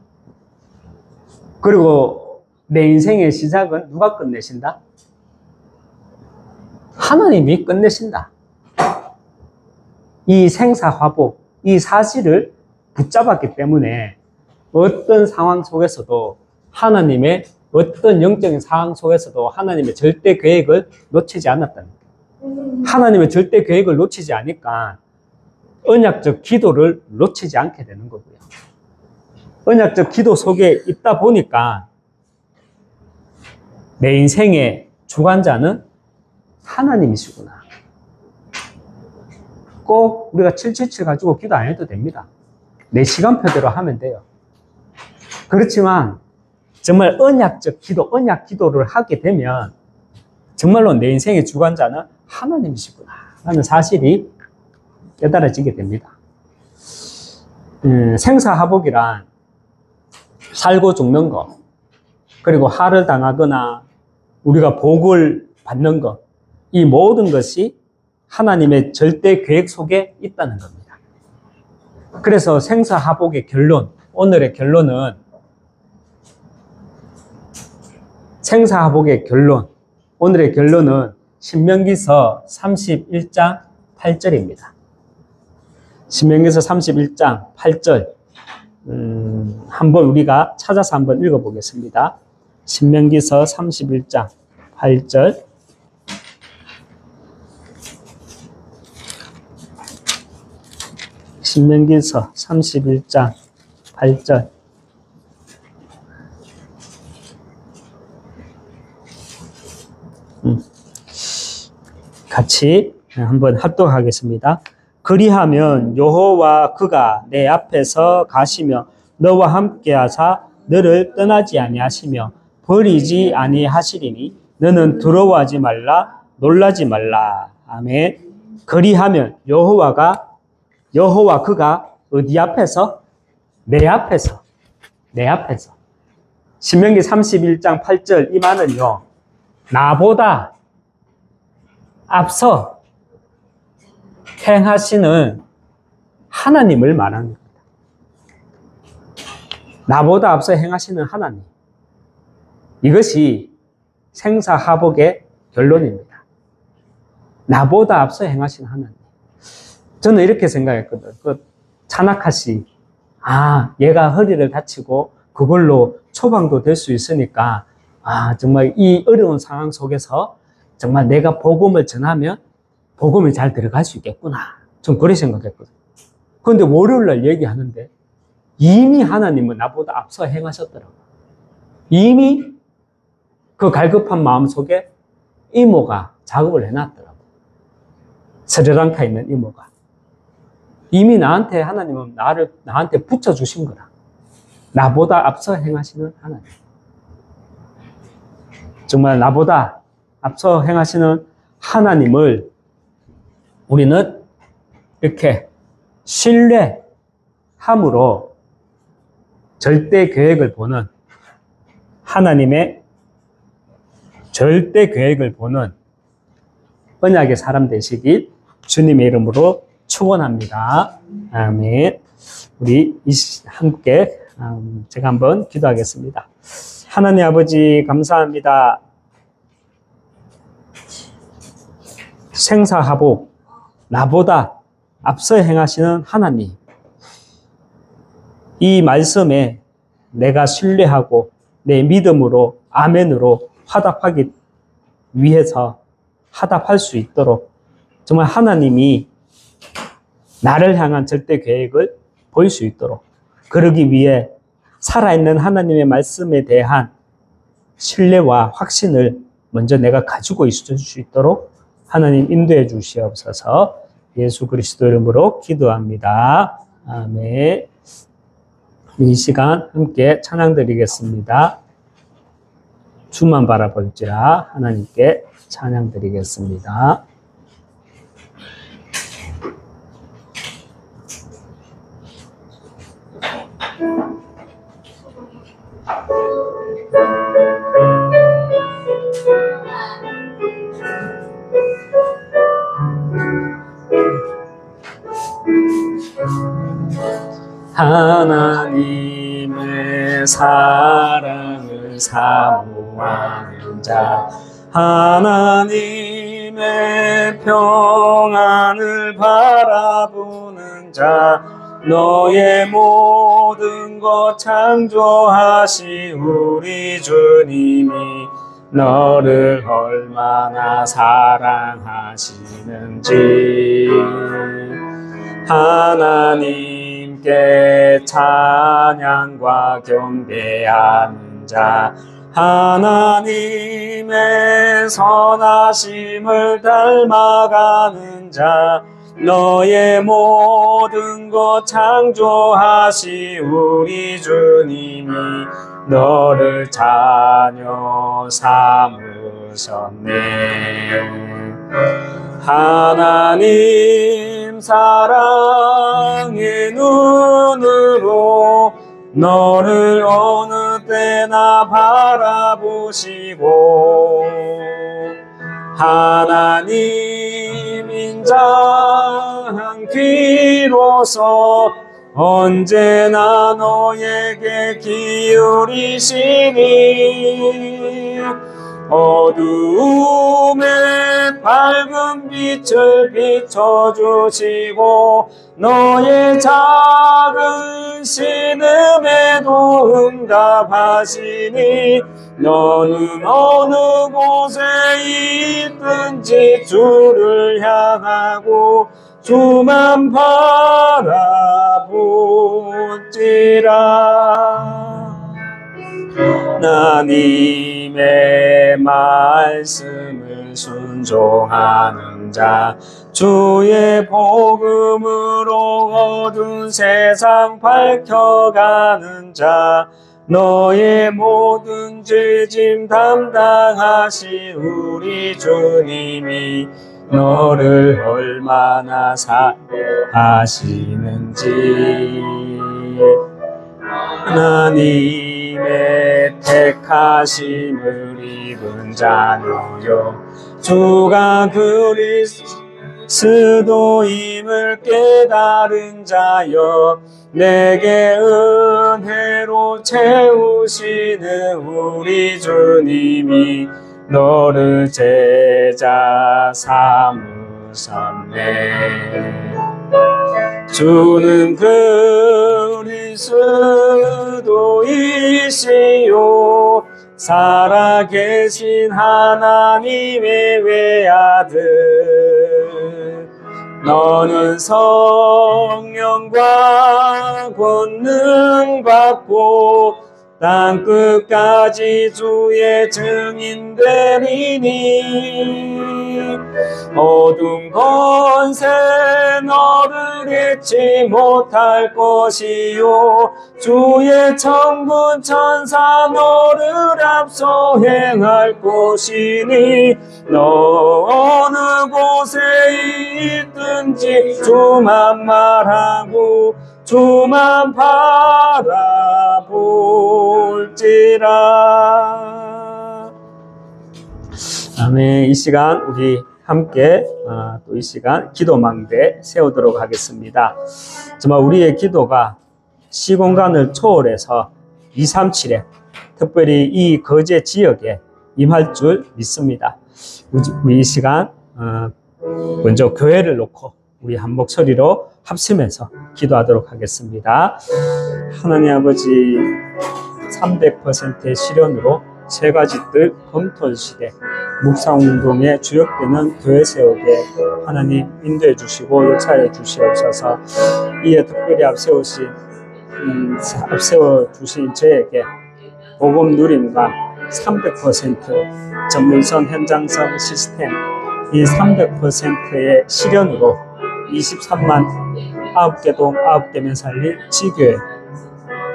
그리고 내 인생의 시작은 누가 끝내신다? 하나님이 끝내신다. 이 생사화복, 이 사실을 붙잡았기 때문에 어떤 상황 속에서도 하나님의 어떤 영적인 상황 속에서도 하나님의 절대 계획을 놓치지 않았다는 거예요. 하나님의 절대 계획을 놓치지 않으니까 언약적 기도를 놓치지 않게 되는 거고요. 언약적 기도 속에 있다 보니까 내 인생의 주관자는 하나님이시구나. 꼭 우리가 777 가지고 기도 안 해도 됩니다. 내 시간표대로 하면 돼요. 그렇지만 정말 언약적 기도, 언약 기도를 하게 되면 정말로 내 인생의 주관자는 하나님이시구나 라는 사실이 깨달아지게 됩니다. 생사화복이란 살고 죽는 것, 그리고 하를 당하거나 우리가 복을 받는 것, 이 모든 것이 하나님의 절대 계획 속에 있다는 겁니다. 그래서 생사화복의 결론, 오늘의 결론은 생사화복의 결론, 오늘의 결론은 신명기서 31장 8절입니다. 신명기서 31장 8절 한번 우리가 찾아서 한번 읽어보겠습니다. 신명기서 31장 8절 신명기서 31장 8절 같이 한번 합독하겠습니다. 그리하면 여호와 그가 내 앞에서 가시며 너와 함께 하사 너를 떠나지 아니하시며 버리지 아니하시리니 너는 두려워하지 말라 놀라지 말라. 아멘. 그리하면 여호와 그가 어디 앞에서? 내 앞에서. 신명기 31장 8절 이 말은요, 나보다 앞서 행하시는 하나님을 말하는 겁니다. 나보다 앞서 행하시는 하나님. 이것이 생사화복의 결론입니다. 나보다 앞서 행하시는 하나님. 저는 이렇게 생각했거든. 차나카씨, 얘가 허리를 다치고 그걸로 처방도 될 수 있으니까 정말 이 어려운 상황 속에서 정말 내가 복음을 전하면 복음이 잘 들어갈 수 있겠구나. 전 그렇게 생각했거든. 그런데 월요일날 얘기하는데 이미 하나님은 나보다 앞서 행하셨더라고요. 이미 그 갈급한 마음 속에 이모가 작업을 해놨더라고요. 스리랑카에 있는 이모가. 이미 하나님은 나한테 붙여주신 거라. 나보다 앞서 행하시는 하나님. 정말 나보다 앞서 행하시는 하나님을 우리는 이렇게 신뢰함으로 절대 계획을 보는 하나님의 절대 계획을 보는 언약의 사람 되시길 주님의 이름으로 축원합니다. 아멘. 우리 함께 제가 한번 기도하겠습니다. 하나님 아버지 감사합니다. 생사화복 나보다 앞서 행하시는 하나님, 이 말씀에 내가 신뢰하고 내 믿음으로 아멘으로 화답하기 위해서 화답할 수 있도록 정말 하나님이 나를 향한 절대 계획을 보일 수 있도록 그러기 위해 살아있는 하나님의 말씀에 대한 신뢰와 확신을 먼저 내가 가지고 있을 수 있도록 하나님 인도해 주시옵소서. 예수 그리스도 이름으로 기도합니다. 아멘. 이 시간 함께 찬양 드리겠습니다. 주만 바라볼지라 하나님께 찬양 드리겠습니다. 하나님의 사랑을 사모하는 자 하나님의 평안을 바라보는 자 너의 모든 것 창조하시 우리 주님이 너를 얼마나 사랑하시는지 하나님께 찬양과 경배하는 자 하나님의 선하심을 닮아가는 자 너의 모든 것 창조하시 우리 주님이 너를 자녀 삼으셨네 하나님 사랑의 눈으로 너를 어느 때나 바라보시고 하나님 인자한 귀로서 언제나 너에게 기울이시니 어두움에 밝은 빛을 비춰주시고 너의 작은 신음에도 응답하시니 너는 어느 곳에 있든지 주를 향하고 주만 바라볼지라 하나님의 말씀을 순종하는 자 주의 복음으로 어두운 세상 밝혀가는 자 너의 모든 죄짐 담당하신 우리 주님이 너를 얼마나 사랑하시는지 하나님의 택하심을 입은 자녀요 주가 그리스도임을 깨달은 자여 내게 은혜로 채우시는 우리 주님이 너를 제자 삼으셨네 주는 그리스도이시요 살아계신 하나님의 외아들 너는 성령과 권능 받고 땅끝까지 주의 증인 되리니 어두운 권세 너를 잊지 못할 것이요 주의 천군 천사 너를 앞서 행할 것이니 너 어느 곳에 있든지 주만 말하고 주만 바라볼지라. 아멘. 이 시간 우리 함께 또 이 시간 기도망대 세우도록 하겠습니다. 정말 우리의 기도가 시공간을 초월해서 237에 특별히 이 거제 지역에 임할 줄 믿습니다. 우리 이 시간 먼저 교회를 놓고 우리 한 목소리로 합심해서 기도하도록 하겠습니다. 하나님 아버지 300%의 실현으로 세 가지 뜻 검토 시대 묵상운동에 주역되는 교회 세우게 하나님 인도해 주시고 역사해 주시옵소서. 이에 특별히 앞세워 주신 저에게 복음 누림과 300% 전문성 현장성 시스템 이 300%의 실현으로 23만 9개 동 9개면 살릴 지교회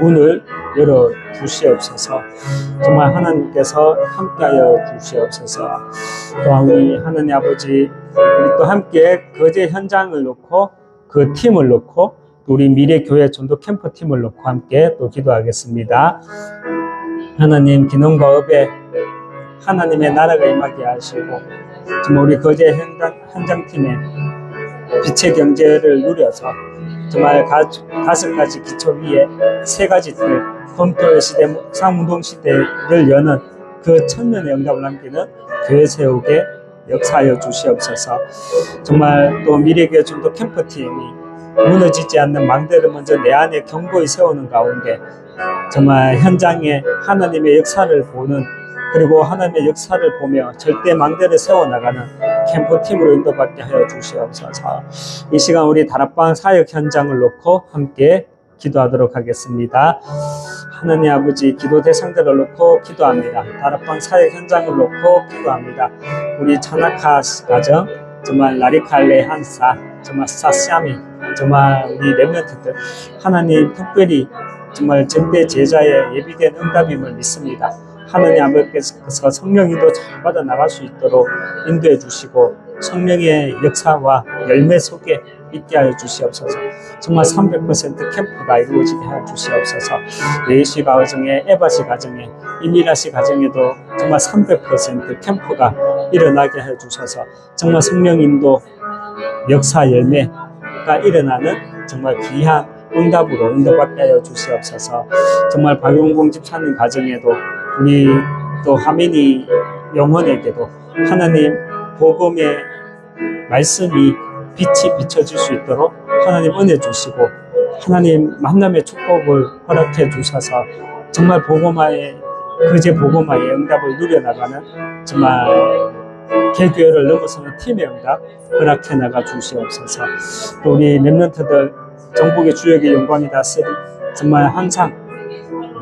문을 열어 주시옵소서. 정말 하나님께서 함께하여 주시옵소서. 또한 우리 하나님 아버지 우리 또 함께 거제 현장을 놓고 그 팀을 놓고 또 우리 미래교회 전도 캠프 팀을 놓고 함께 또 기도하겠습니다. 하나님 기능과 업에 하나님의 나라가 임하게 하시고 정말 우리 거제 현장팀에 빛의 경제를 누려서 정말 5가지 기초 위에 3가지 틀, 검토의 시대, 묵상운동 시대를 여는 그 천년의 응답을 남기는 교회 세우게 역사하여 주시옵소서. 정말 또 미래교회 전도 캠프팀이 무너지지 않는 망대를 먼저 내 안에 견고히 세우는 가운데 정말 현장에 하나님의 역사를 보는, 그리고 하나님의 역사를 보며 절대 망대를 세워나가는 캠프팀으로 인도받게 하여 주시옵소서. 이 시간 우리 다락방 사역 현장을 놓고 함께 기도하도록 하겠습니다. 하나님 아버지, 기도 대상자를 놓고 기도합니다. 다락방 사역 현장을 놓고 기도합니다. 우리 차나카 가정, 정말 라리칼레 한사, 정말 사시아미, 정말 우리 렘넌트들, 하나님 특별히 정말 전대 제자의 예비된 응답임을 믿습니다. 하나님 아버지께서 성령님도 잘 받아나갈 수 있도록 인도해 주시고 성령의 역사와 열매 속에 있게 하여 주시옵소서. 정말 300% 캠프가 이루어지게 하여 주시옵소서. 레이시 가정에, 에바시 가정에, 이미라시 가정에도 정말 300% 캠프가 일어나게 하여 주셔서 정말 성령님도 역사 열매가 일어나는 정말 귀한 응답으로 인도받게 하여 주시옵소서. 정말 박용봉 집사님 가정에도, 우리 또 하민이 영혼에게도 하나님 복음의 말씀이 빛이 비춰질 수 있도록 하나님 은혜 주시고 하나님 만남의 축복을 허락해 주셔서 정말 복음화의, 그제 복음화의 응답을 누려나가는 정말 개교회를 넘어서는 팀의 응답 허락해 나가 주시옵소서. 또 우리 렘넌트들 정복의 주역의 영광이 다스리 정말 항상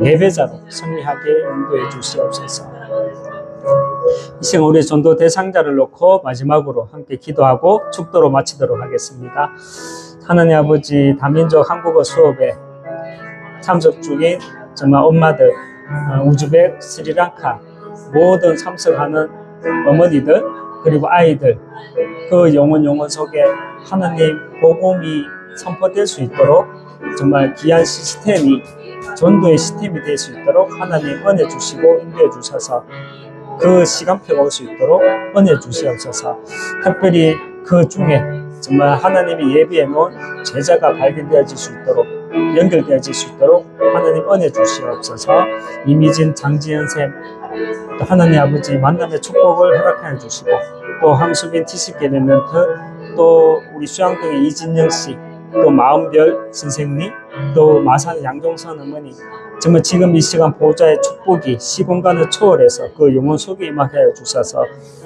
예배자로 승리하게 인도해 주시옵소서. 이 시간 우리 전도 대상자를 놓고 마지막으로 함께 기도하고 축도로 마치도록 하겠습니다. 하나님 아버지, 다민족 한국어 수업에 참석 중인 정말 엄마들, 우즈벡, 스리랑카 모든 참석하는 어머니들, 그리고 아이들, 그 영혼 속에 하나님 복음이 선포될 수 있도록 정말 귀한 시스템이, 전도의 시스템이 될 수 있도록 하나님 은혜 주시고 인도해 주셔서 그 시간표가 올 수 있도록 은혜 주시옵소서. 특별히 그 중에 정말 하나님이 예비해 놓은 제자가 발견되어질 수 있도록, 연결되어질 수 있도록 하나님 은혜 주시옵소서. 이미진, 장지현 쌤, 또 하나님 아버지 만남의 축복을 허락하여 주시고, 또 황수빈 TCK 렘넌트, 또 우리 수양동의 이진영 씨, 또 마음별 선생님, 또 마산 양종선 어머니, 정말 지금 이 시간 보호자의 축복이 시공간을 초월해서 그 영혼 속에 임하게 하여 주셔서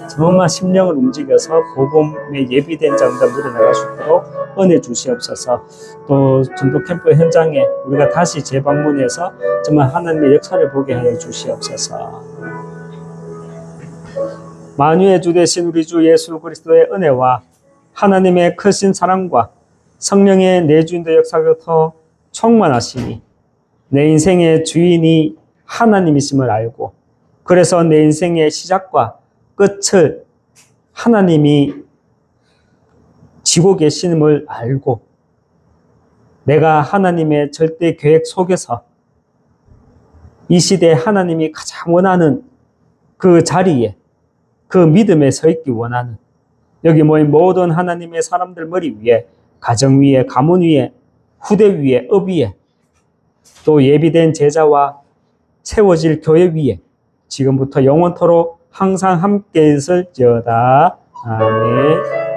정말 심령을 움직여서 복음에 예비된 자들 누려나갈 수 있도록 은혜 주시옵소서. 또 전도 캠프 현장에 우리가 다시 재방문해서 정말 하나님의 역사를 보게 하여 주시옵소서. 만유의 주 되신 우리 주 예수 그리스도의 은혜와 하나님의 크신 사랑과 성령의 내주인도 역사부터 충만하시니 내 인생의 주인이 하나님이심을 알고, 그래서 내 인생의 시작과 끝을 하나님이 지고 계심을 알고, 내가 하나님의 절대 계획 속에서 이 시대에 하나님이 가장 원하는 그 자리에, 그 믿음에 서 있기 원하는, 여기 모인 모든 하나님의 사람들 머리 위에, 가정 위에, 가문 위에, 후대 위에, 업 위에, 또 예비된 제자와 세워질 교회 위에 지금부터 영원토록 항상 함께 있을지어다. 아멘.